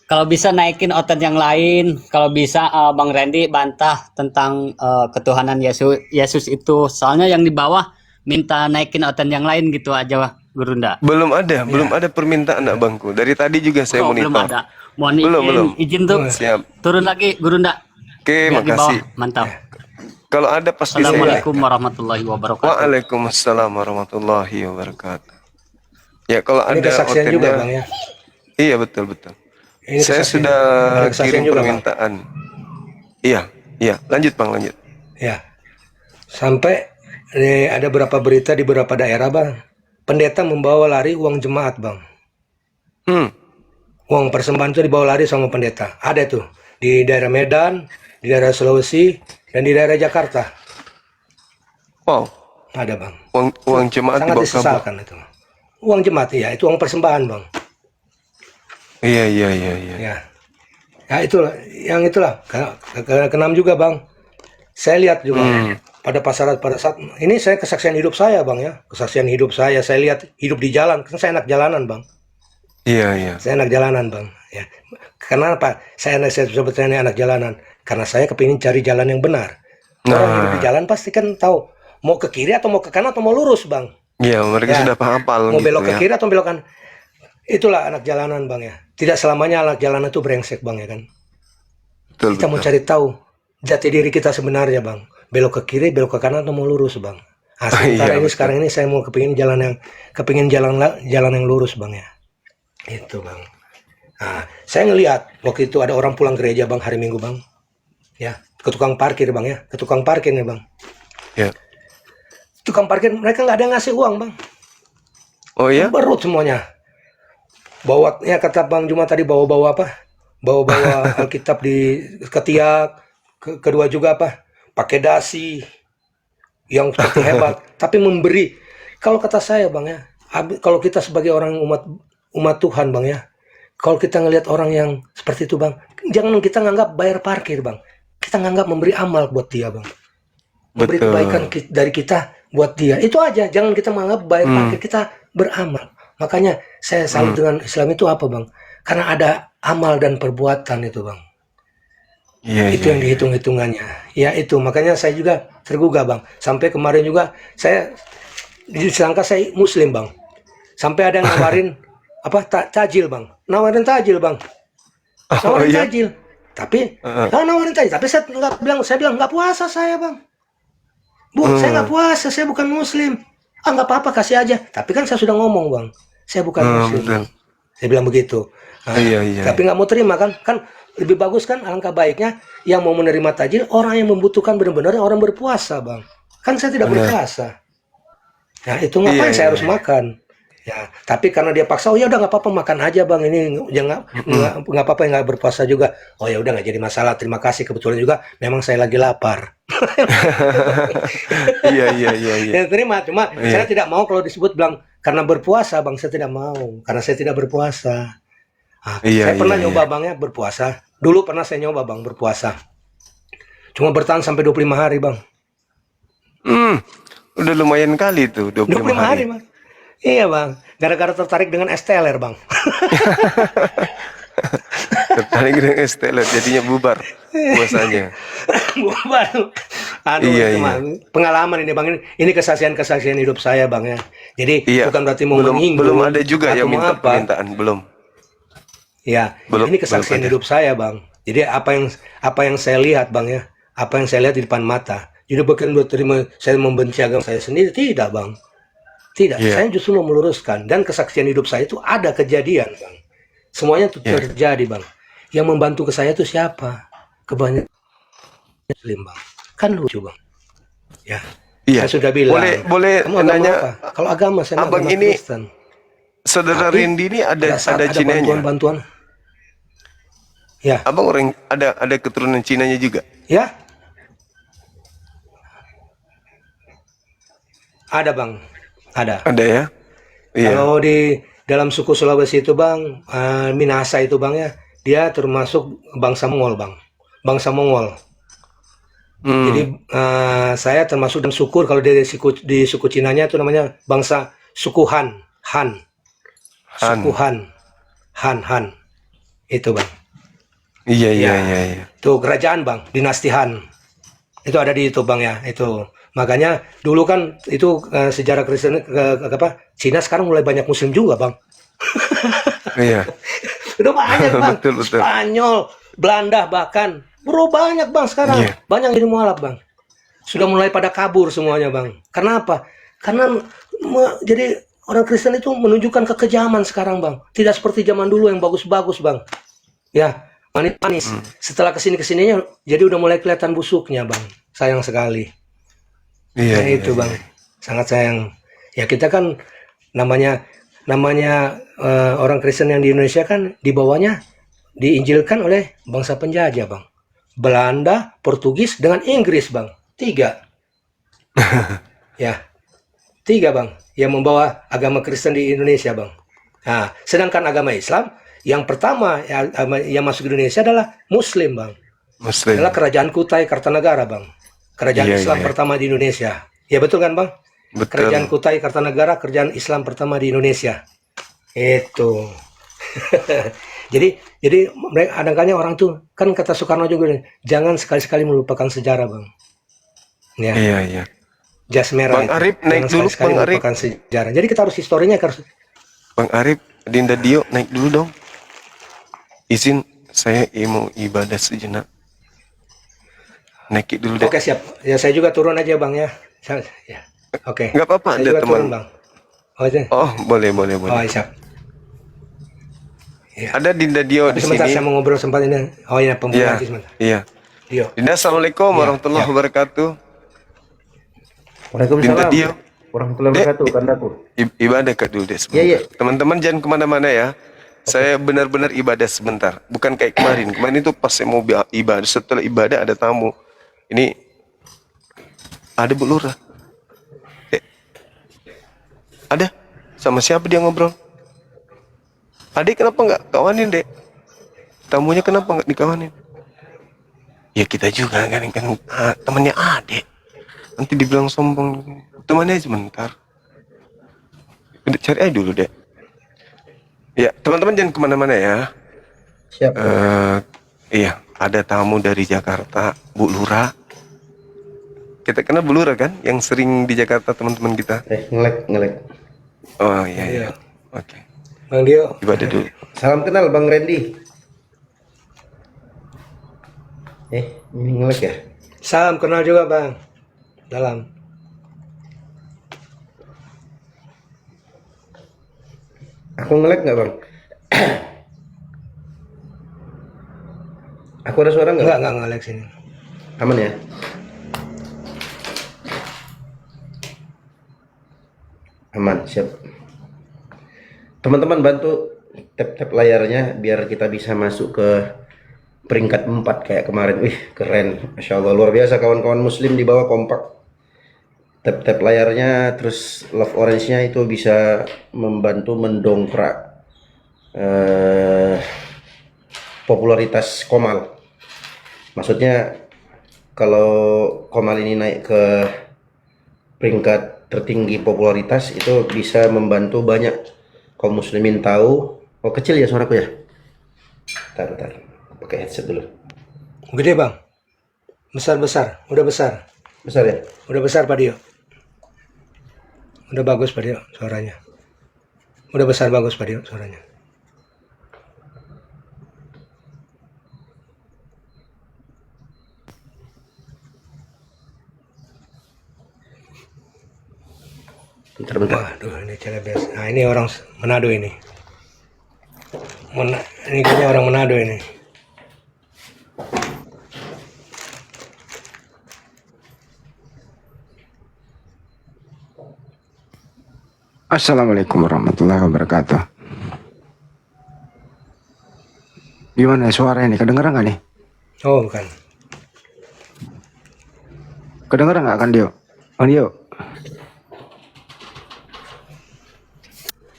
Kalau bisa naikin otot yang lain, kalau bisa Bang Randy bantah tentang ketuhanan Yesus itu. Soalnya yang di bawah minta naikin otot yang lain gitu aja Gurunda. Belum ada permintaan Abangku. Dari tadi juga saya monitor. Belum ada. Mohon izin tuh. Siap. Turun lagi Gurunda. Oke, makasih. Mantap. Kalau ada pasti saya. Assalamualaikum warahmatullahi wabarakatuh. Waalaikumsalam warahmatullahi wabarakatuh. Ya kalau ini ada kesaksian juga Bang ya. Iya betul. Ini saya sudah kirim juga, permintaan. Bang. Iya. Lanjut Bang, lanjut. Ya. Sampai ada beberapa berita di beberapa daerah Bang. Pendeta membawa lari uang jemaat Bang. Uang persembahan itu dibawa lari sama pendeta. Ada tuh di daerah Medan, di daerah Sulawesi, dan di daerah Jakarta. Wow. Ada Bang. Uang jemaat sangat disesalkan itu. Uang jemaat ya, itu uang persembahan Bang. Iya. Ya itulah, keenam juga Bang. Saya lihat juga pada saat ini saya kesaksian hidup saya Bang ya. Kesaksian hidup saya lihat hidup di jalan. Kan saya anak jalanan Bang. Iya. Saya anak jalanan Bang. Ya. Karena apa? Saya sebetulnya anak jalanan. Karena saya kepingin cari jalan yang benar. Orang hidup di jalan pasti kan tahu mau ke kiri atau mau ke kanan atau mau lurus Bang. Iya, mereka sudah hafal. Mau belok ke kiri atau belok kanan. Itulah anak jalanan Bang ya. Tidak selamanya anak jalanan itu brengsek Bang ya kan. Kita mau cari tahu jati diri kita sebenarnya Bang. Belok ke kiri, belok ke kanan atau mau lurus Bang. Sekarang ini saya mau kepingin jalan yang lurus Bang ya. Itu Bang. Nah, saya ngelihat waktu itu ada orang pulang gereja Bang hari Minggu Bang. Ya, ke tukang parkir Bang ya. Ke tukang parkir nih Bang. Ya. Tukang parkir mereka nggak ada ngasih uang Bang. Oh ya? Berut semuanya. Bawa ya kata Bang Juma tadi bawa-bawa apa? Bawa-bawa Alkitab di ketiak. Kedua juga apa? Pakai dasi yang seperti hebat, tapi memberi. Kalau kata saya Bang ya, kalau kita sebagai orang umat Tuhan Bang ya, kalau kita ngelihat orang yang seperti itu Bang, jangan kita nganggap bayar parkir Bang. Kita nganggap memberi amal buat dia Bang. Memberi kebaikan dari kita buat dia. Itu aja, jangan kita menganggap bayar parkir, kita beramal. Makanya saya salut dengan Islam itu apa Bang? Karena ada amal dan perbuatan itu Bang. Itu yang dihitung-hitungannya. Ya itu, makanya saya juga tergugah Bang. Sampai kemarin juga saya disangka saya Muslim Bang. Sampai ada yang nawarin tajil Bang. Nawarin tajil Bang. Nawarin tajil. Tapi nawarin tajil. Tapi saya bilang nggak puasa saya Bang. Saya nggak puasa, saya bukan Muslim. Nggak apa-apa kasih aja. Tapi kan saya sudah ngomong Bang, saya bukan Muslim. Saya bilang begitu. Tapi nggak mau terima kan? Kan lebih bagus kan, alangkah baiknya yang mau menerima tajil orang yang membutuhkan benar-benar orang berpuasa Bang. Kan saya tidak berpuasa. Nah itu ngapain saya harus makan? Ya, tapi karena dia paksa, oh ya udah nggak apa-apa makan aja bang, ini jangan nggak apa-apa nggak berpuasa juga. Oh ya udah nggak jadi masalah, terima kasih, kebetulan juga memang saya lagi lapar. Iya, iya, iya, iya. Ya, terima, cuma Iya. saya tidak mau kalau disebut bilang karena berpuasa bang, saya tidak mau karena saya tidak berpuasa. Iya, Saya pernah iya, nyoba bang ya berpuasa. Dulu pernah saya nyoba bang berpuasa. Cuma bertahan sampai 25 hari bang. Udah lumayan kali tuh 25 25 hari hari. bang. Iya bang, gara-gara tertarik dengan es teler bang. Tertarik dengan es teler, jadinya bubar puasanya. Baru, aduh, Iya, itu iya. mah pengalaman ini bang. Ini kesaksian-kesaksian hidup saya bang ya. Jadi Iya. bukan berarti mau belum menyinggung ada juga atau yang mau minta apa. permintaan, belum. Ya, Belum- ini kesaksian belum ada. hidup saya bang. Jadi apa yang saya lihat bang ya, apa yang saya lihat di depan mata. Jadi bukan berterima saya membenci agama saya sendiri, tidak bang. Tidak, Iya. saya justru mau meluruskan dan kesaksian hidup saya itu ada kejadian bang. Semuanya itu Iya. terjadi bang. Yang membantu ke saya itu siapa? Kebanyakan Muslim bang. Kan lucu bang. Ya. Iya. Saya sudah bilang. Boleh Kamu agama nanya, apa? Kalau agama saya Abang agama ini Kristen. Saudara Tapi Randy ini ada saat Cinanya. bantuan-bantuan. Ya, Abang orang ada keturunan Cinanya juga. ya. Ada bang. Ada. Ada ya? Iya. Kalau di dalam suku Sulawesi itu bang, Minahasa itu bang ya, dia termasuk bangsa Mongol bang. Bangsa Mongol. Jadi saya termasuk dalam suku, kalau di suku Cinanya itu namanya bangsa suku Han. Han. Suku Han. Han. Itu bang. Iya, iya, Ya. iya, iya. Itu kerajaan bang, dinasti Han. Itu ada di itu bang ya, itu. Makanya dulu kan itu sejarah Kristen apa? Cina sekarang mulai banyak Muslim juga bang. Iya. Udah banyak bang. Betul, betul. Spanyol, Belanda bahkan. Bro banyak bang sekarang. Iya. Banyak jadi mualaf bang. Sudah mulai pada kabur semuanya bang. Kenapa? Karena jadi orang Kristen itu menunjukkan kekejaman sekarang bang. Tidak seperti zaman dulu yang bagus-bagus bang. Ya, manis-manis. Setelah kesininya jadi udah mulai kelihatan busuknya bang. Sayang sekali. Iya, Nah, iya, itu iya. bang, sangat sayang. Ya kita kan namanya orang Kristen yang di Indonesia kan di bawahnya diinjilkan oleh bangsa penjajah bang. Belanda, Portugis dengan Inggris bang. 3. Ya, 3 bang yang membawa agama Kristen di Indonesia bang. Nah, sedangkan agama Islam yang pertama yang masuk ke Indonesia adalah Muslim bang. Muslim. Adalah Kerajaan Kutai Kartanegara bang. Kerajaan Iya, Islam iya. pertama di Indonesia. Ya betul kan bang? Betul. Kerajaan Kutai Kartanegara, kerajaan Islam pertama di Indonesia. Itu. jadi mereka kadang-kadang orang tuh kan kata Soekarno juga, jangan sekali-sekali melupakan sejarah bang. Ya, Iya, iya. jas merah. Bang itu. Arif, naik Jangan dulu, sekali-sekali Bang Arif. melupakan sejarah. Jadi kita harus historinya harus. Bang Arif, Dinda Dio, naik dulu dong. Izin saya mau ibadah sejenak. Naik dulu deh. Oke siap. Ya saya juga turun aja bang ya. Ya. Oke. Nggak apa-apa, Saya ada juga teman. turun bang. Oh, itu. Oh, boleh. Oh, siap. Ada Dinda Dio Tapi di sebentar sini. saya mau ngobrol sempat ini. Oh iya, pembukaan Iya, nanti sebentar. iya. Dio. Dinda, Assalamualaikum warahmatullahi wabarakatuh. Dinda Waalaikumsalam Dio. warahmatullahi Dek. wabarakatuh, Kandaku. Ibadah Kak dulu deh sebentar. Iya, iya. Teman-teman jangan kemana-mana ya. Saya benar-benar ibadah sebentar. Bukan kayak kemarin. Kemarin itu pas saya mau ibadah. Setelah ibadah ada tamu. Ini ada Bu Lurah. Dek. Ada? Sama siapa dia ngobrol? Adik kenapa nggak kawanin, Dek? Tamunya kenapa nggak dikawanin? Ya kita juga kan temannya adik. Nanti dibilang sombong. Temannya sebentar. Udah, cari aja dulu, Dek. Ya, teman-teman jangan kemana-mana ya. Siap. Iya, ada tamu dari Jakarta, Bu Lura. Kita kenal Bu Lura kan? Yang sering di Jakarta teman-teman kita. Ngelek. Oh iya. Oke. Bang Dio. Ibadah dulu. Salam kenal Bang Randy. Ini ngelek ya? Salam kenal juga bang. Dalam. Aku ngelek nggak Bang? Aku ada suara nggak? Enggak ngalek sini. Aman ya? Aman, siap. Teman-teman bantu tap-tap layarnya biar kita bisa masuk ke peringkat 4 kayak kemarin. Wih, keren. Masya Allah, luar biasa kawan-kawan muslim di bawah kompak. Tap-tap layarnya, terus love orange-nya itu bisa membantu mendongkrak popularitas Komal. Maksudnya kalau Komal ini naik ke peringkat tertinggi popularitas, itu bisa membantu banyak kaum muslimin tahu. Oh, kecil ya suaraku ya? Bentar. Pakai headset dulu. Gede bang. Besar. Udah besar. Besar ya? Udah besar Pak Dio. Udah bagus Pak Dio suaranya. Udah besar bagus Pak Dio suaranya. Bentar. Waduh, ini Celebes. Nah, ini orang Manado ini. Ini kayaknya orang Manado ini. Assalamualaikum warahmatullahi wabarakatuh. Gimana suara ini? Kedengeran nggak nih? Oh, bukan. Kedengeran nggak kan Dio? Bang Dio?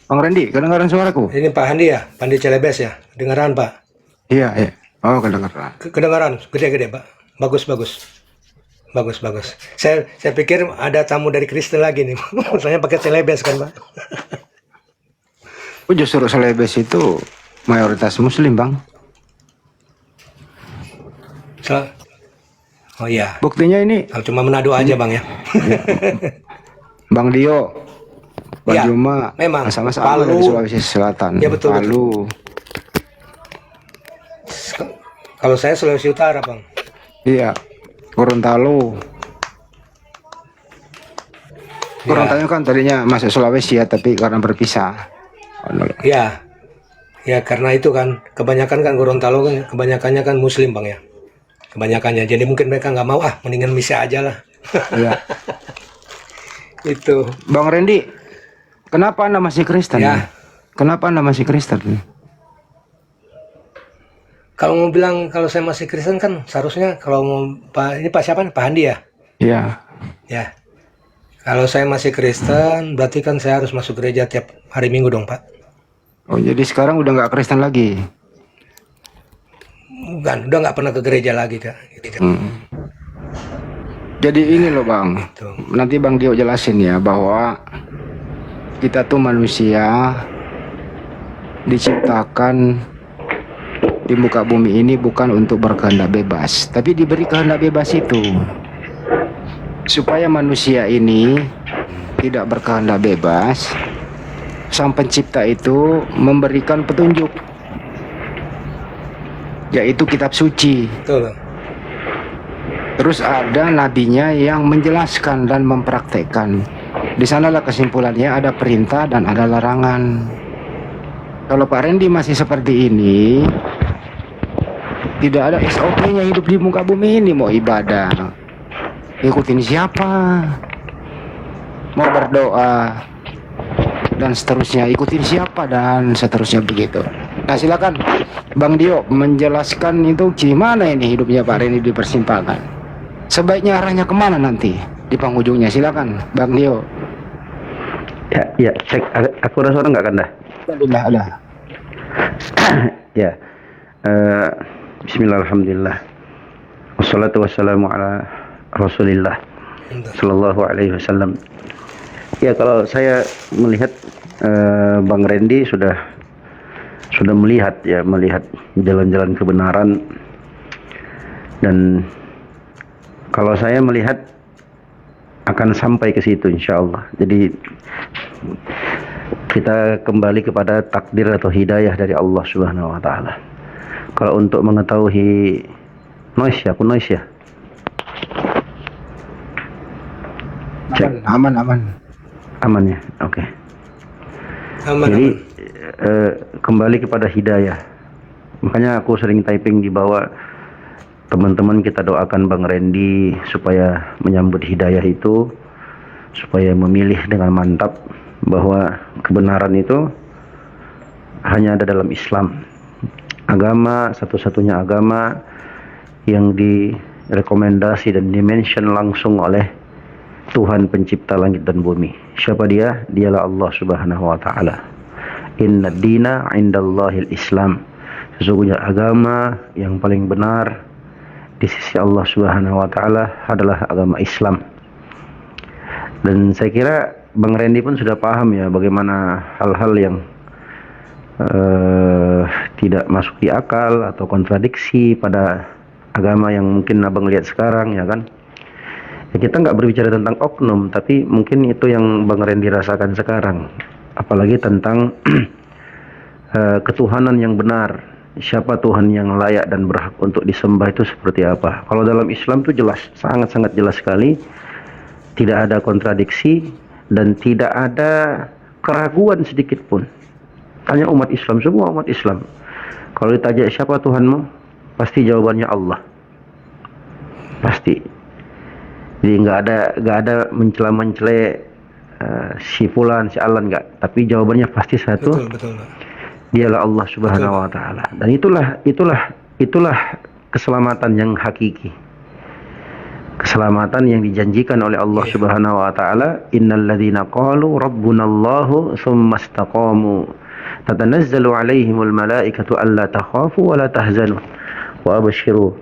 Bang Randy, kedengeran suaraku? Ini Pak Handi ya? Pandi Celebes ya? Kedengaran Pak? Iya. Oh, kedengeran. Kedengaran, gede Pak. Bagus. Saya pikir ada tamu dari Kristen lagi nih. Soalnya pakai Celebes kan Pak. Oh, justru Celebes itu mayoritas muslim Bang. Oh iya. Buktinya ini Kalau cuma Manado aja Bang ya. Bang Dio, Bang Ya, Juma, memang. sama-sama Palu. dari Sulawesi Selatan. Ya, betul. Palu. Kalau saya Sulawesi Utara Bang. Iya. Gorontalo. Gorontalo kan tadinya masuk Sulawesi ya, tapi karena berpisah. Ya. Ya karena itu kan kebanyakan kan Gorontalo kan kebanyakannya kan Muslim Bang ya. Kebanyakannya. Jadi mungkin mereka nggak mau mendingan misa aja lah. Iya. Itu. Bang Randy, kenapa Anda masih Kristen? Ya. Kenapa Anda masih Kristen? Kalau mau bilang kalau saya masih Kristen kan seharusnya kalau mau ini Pak siapa nih? Pak Handi ya? Iya. Ya. Kalau saya masih Kristen berarti kan saya harus masuk gereja tiap hari Minggu dong Pak. Oh, jadi sekarang udah nggak Kristen lagi? Bukan, udah nggak pernah ke gereja lagi Kak. Gitu. Jadi ini loh Bang, Gitu. nanti Bang Dio jelasin ya bahwa kita tuh manusia diciptakan di muka bumi ini bukan untuk berkehendak bebas, tapi diberi kehendak bebas itu supaya manusia ini tidak berkehendak bebas. Sang pencipta itu memberikan petunjuk, yaitu kitab suci. Betul. Terus ada nabinya yang menjelaskan dan mempraktekkan. Di sanalah kesimpulannya ada perintah dan ada larangan. Kalau Pak Randy masih seperti ini, tidak ada SOP-nya hidup di muka bumi ini. Mau ibadah, ikutin siapa? Mau berdoa, dan seterusnya, ikutin siapa, dan seterusnya begitu. Nah silakan Bang Dio menjelaskan itu gimana ini hidupnya Pak Randy di persimpangan. Sebaiknya arahnya kemana nanti di penghujungnya? Silakan Bang Dio. Ya, cek. Aku ada suara nggak kan dah? Alhamdulillah ada. Ya. Bismillah, alhamdulillah. Wassalatu wassalamu ala Rasulillah sallallahu alaihi wasallam. Ya, kalau saya melihat Bang Randy sudah melihat jalan-jalan kebenaran, dan kalau saya melihat akan sampai ke situ insyaallah. Jadi kita kembali kepada takdir atau hidayah dari Allah Subhanahu wa taala. Kalau untuk mengetahui noise ya. Cek. Aman ya. Oke. Jadi kembali kepada hidayah. Makanya aku sering typing di bawah, teman-teman kita doakan Bang Randy supaya menyambut hidayah itu, supaya memilih dengan mantap bahwa kebenaran itu hanya ada dalam Islam. Agama satu-satunya agama yang direkomendasi dan dimention langsung oleh Tuhan pencipta langit dan bumi. Siapa dia? Dialah Allah Subhanahu wa taala. Inna dina 'indallahil Islam. Sesungguhnya agama yang paling benar di sisi Allah Subhanahu wa taala adalah agama Islam. Dan saya kira Bang Randy pun sudah paham ya bagaimana hal-hal yang tidak masuk di akal atau kontradiksi pada agama yang mungkin abang lihat sekarang, ya kan. Ya, kita nggak berbicara tentang oknum, tapi mungkin itu yang Bang Randy rasakan sekarang, apalagi tentang ketuhanan yang benar. Siapa Tuhan yang layak dan berhak untuk disembah itu seperti apa. Kalau dalam Islam itu jelas, sangat-sangat jelas sekali, tidak ada kontradiksi dan tidak ada keraguan sedikit pun. Tanya umat Islam, semua umat Islam, kalau ditanya siapa Tuhanmu, pasti jawabannya Allah, pasti. Jadi nggak ada mencela-mencela si fulan, si alan, nggak. Tapi jawabannya pasti satu. Betul. Dialah Allah Subhanahu wa taala. Dan itulah keselamatan yang hakiki. Keselamatan yang dijanjikan oleh Allah Subhanahu wa taala, innal ladzina qalu rabbunallahu tsumma istaqamu tatanazzalu 'alaihimul malaikatu alla takhafu wa la tahzanu wa abshiru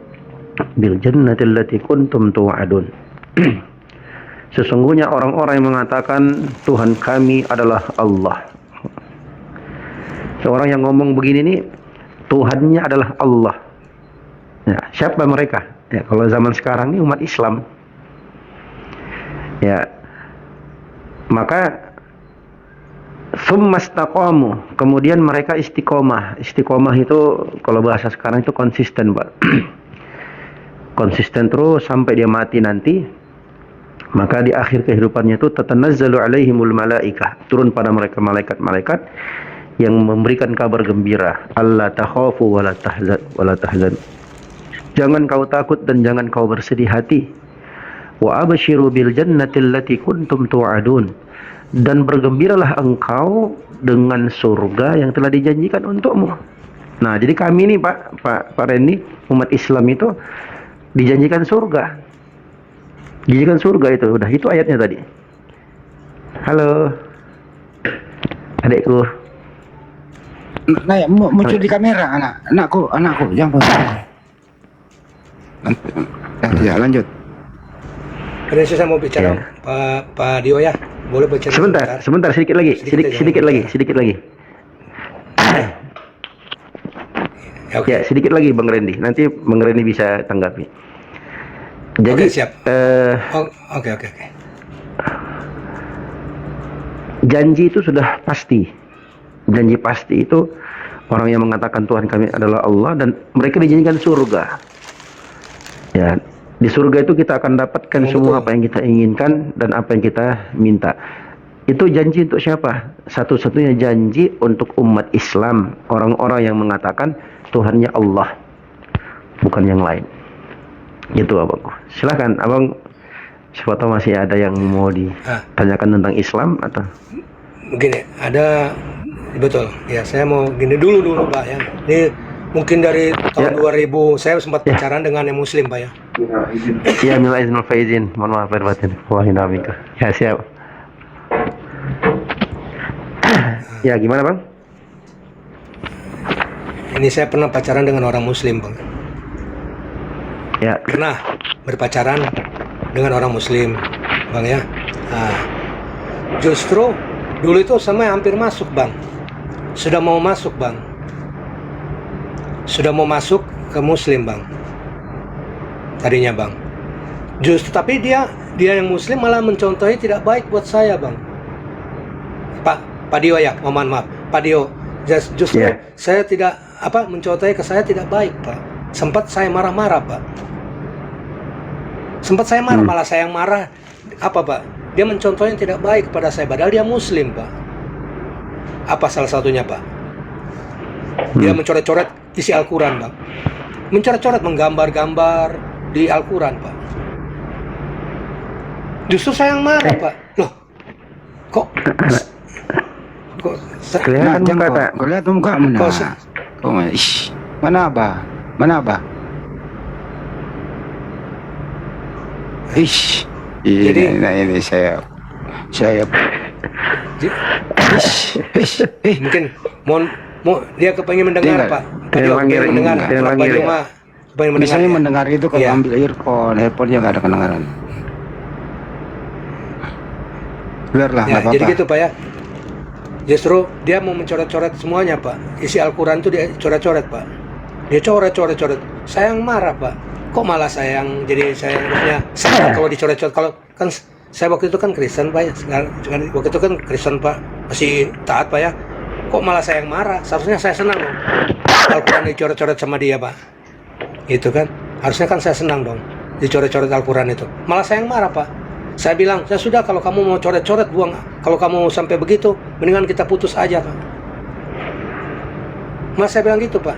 bil jannati allati kuntum tu'adun. Sesungguhnya orang-orang yang mengatakan Tuhan kami adalah Allah. Seorang yang ngomong begini nih, Tuhannya adalah Allah. Ya, siapa mereka? Ya, kalau zaman sekarang ini umat Islam. Ya, maka summastaqamu, kemudian mereka istiqomah. Istiqomah itu kalau bahasa sekarang itu konsisten, Pak. Konsisten terus sampai dia mati nanti. Maka di akhir kehidupannya itu tatanazzalu alaihimul malaikah, turun pada mereka malaikat-malaikat yang memberikan kabar gembira, alla takhafu wa la tahzan. Jangan kau takut dan jangan kau bersedih hati. Wa abshiru bil jannati allati kuntum tu'adun. Dan bergembiralah engkau dengan surga yang telah dijanjikan untukmu. Nah, jadi kami ini Pak Randy, umat Islam itu dijanjikan surga. Dijanjikan surga itu, udah itu ayatnya tadi. Halo. Adekku. Nah, ya, muncul di kamera anakku, jangan posting. Ya, lanjut. Karena saya mau bicara, Pak Dio ya, boleh bicara Sebentar, sedikit lagi. Ya, sedikit lagi Bang Randy. Nanti Bang Randy bisa tanggapi. Jadi, siap. Oke. Janji itu sudah pasti. Janji pasti itu orang yang mengatakan Tuhan kami adalah Allah dan mereka dijanjikan surga. Ya, di surga itu kita akan dapatkan semua apa yang kita inginkan dan apa yang kita minta. Itu janji untuk siapa? Satu-satunya janji untuk umat Islam, orang-orang yang mengatakan Tuhannya Allah, bukan yang lain. Gitu abangku. Silakan abang, siapa tahu masih ada yang mau ditanyakan tentang Islam atau? Begini, ada betul. Ya, saya mau gini dulu Pak ya. Ini mungkin dari tahun 2000 saya sempat pacaran dengan yang Muslim Pak ya. Iya, minal izin wal faizin. Mohon maaf lahir batin. Ya, siap. Ya, gimana Bang? Ini saya pernah pacaran dengan orang Muslim Bang. Ya. Pernah berpacaran dengan orang Muslim Bang ya. Nah, justru dulu itu sama hampir masuk Bang. Sudah mau masuk ke Muslim Bang. Tadinya Bang. Justru tapi dia yang Muslim malah mencontohi tidak baik buat saya Bang. Pak Dio ya, mohon maaf. Pak Dio, justru saya tidak mencontohi ke saya tidak baik Pak. Sempat saya marah-marah Pak. Malah saya yang marah. Pak? Dia mencontohi yang tidak baik kepada saya, padahal dia Muslim Pak. Apa salah satunya Pak? Dia mencoret-coret isi Al-Quran Pak. Mencoret-coret, menggambar-gambar di Al-Quran Pak. Justru saya yang marah Pak. Loh, kok Kelihatan muka tak? Kau lihat muka mana? Kau se- Ish, mana Abah? Mana Abah? Ish, Jadi- ini saya mungkin mau dia kepengen mendengar Dia Pak. Pengen Dia manggil, pengen mendengar. pengen Pak manggil. Bayu mah pengen mendengar. Biasanya ya. mendengar itu kalau Iya. ambil earphone-nya nggak ada kedengaran. Biarlah, Ya, nggak apa-apa. jadi gitu Pak ya. Justru dia mau mencoret-coret semuanya Pak. Isi Al-Quran itu dia coret-coret Pak. Dia coret. Saya yang marah Pak. Kok malah saya yang jadi saya yang harusnya senang kalau dicoret-coret. Kalau kan saya waktu itu kan Kristen Pak ya. Waktu itu kan Kristen Pak. Masih taat Pak ya. Kok malah saya yang marah? Seharusnya saya senang dong. Al-Quran dicoret-coret sama dia Pak. Itu kan. Harusnya kan saya senang dong. Dicoret-coret Al-Quran itu. Malah saya yang marah Pak. Saya bilang, ya sudah kalau kamu mau coret-coret buang. Kalau kamu sampai begitu, mendingan kita putus aja Pak. Mas saya bilang gitu Pak.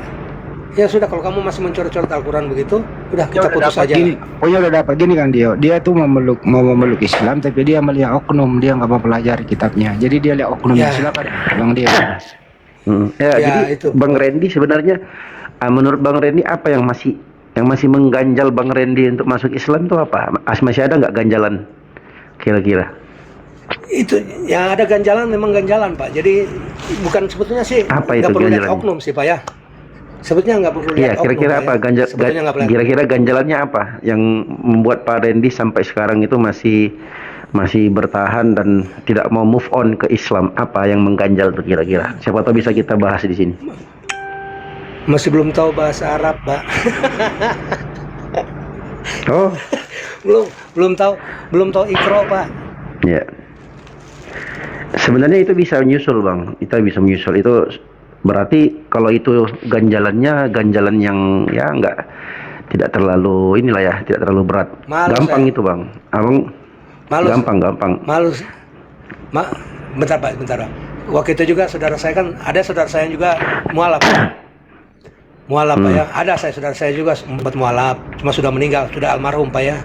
Ya sudah kalau kamu masih mencoret-coret Al-Quran begitu, udah kita putus aja. Gini, pokoknya udah dapat gini kan dia tuh mau memeluk Islam tapi dia melihat oknum, dia nggak mau pelajari kitabnya. Jadi dia lihat oknumnya, Ya. silakan bilang dia. Ya, Ya, jadi itu. Bang Randy sebenarnya menurut Bang Randy apa yang masih mengganjal Bang Randy untuk masuk Islam itu apa? Masih ada nggak ganjalan kira-kira? Itu yang ada ganjalan memang ganjalan Pak. Jadi bukan sebetulnya sih Apa itu nggak perlu lihat ganjalannya? oknum sih Pak ya. Sebetulnya nggak perlu Iya, lihat oknum. kira-kira Pak, apa ya. Sebetulnya nggak perlu. kira-kira ganjalannya apa yang membuat Pak Randy sampai sekarang itu masih bertahan dan tidak mau move on ke Islam? Apa yang mengganjal tuh kira-kira? Siapa tahu bisa kita bahas di sini. Masih belum tahu bahasa Arab Pak. Oh, belum tahu Iqra Pak. ya. Sebenarnya itu bisa menyusul Bang. Itu bisa menyusul. Itu berarti kalau itu ganjalan yang ya tidak terlalu inilah ya, tidak terlalu berat. Malu Gampang saya. itu Bang. Abang Malu. gampang. Malu. Bentar Pak. Waktu itu juga saudara saya kan ada saudara saya yang juga mualaf. Mualaf Pak ya. Ada saudara saya juga sempat mualaf, cuma sudah meninggal, sudah almarhum Pak ya.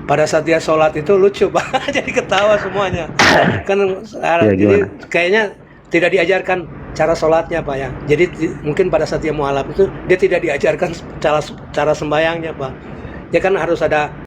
Pada saat dia sholat itu lucu Pak, jadi ketawa semuanya. Kan Ya, jadi gimana? kayaknya tidak diajarkan cara sholatnya Pak ya. Jadi mungkin pada saat dia mualaf itu dia tidak diajarkan cara sembayangnya Pak. Dia kan harus ada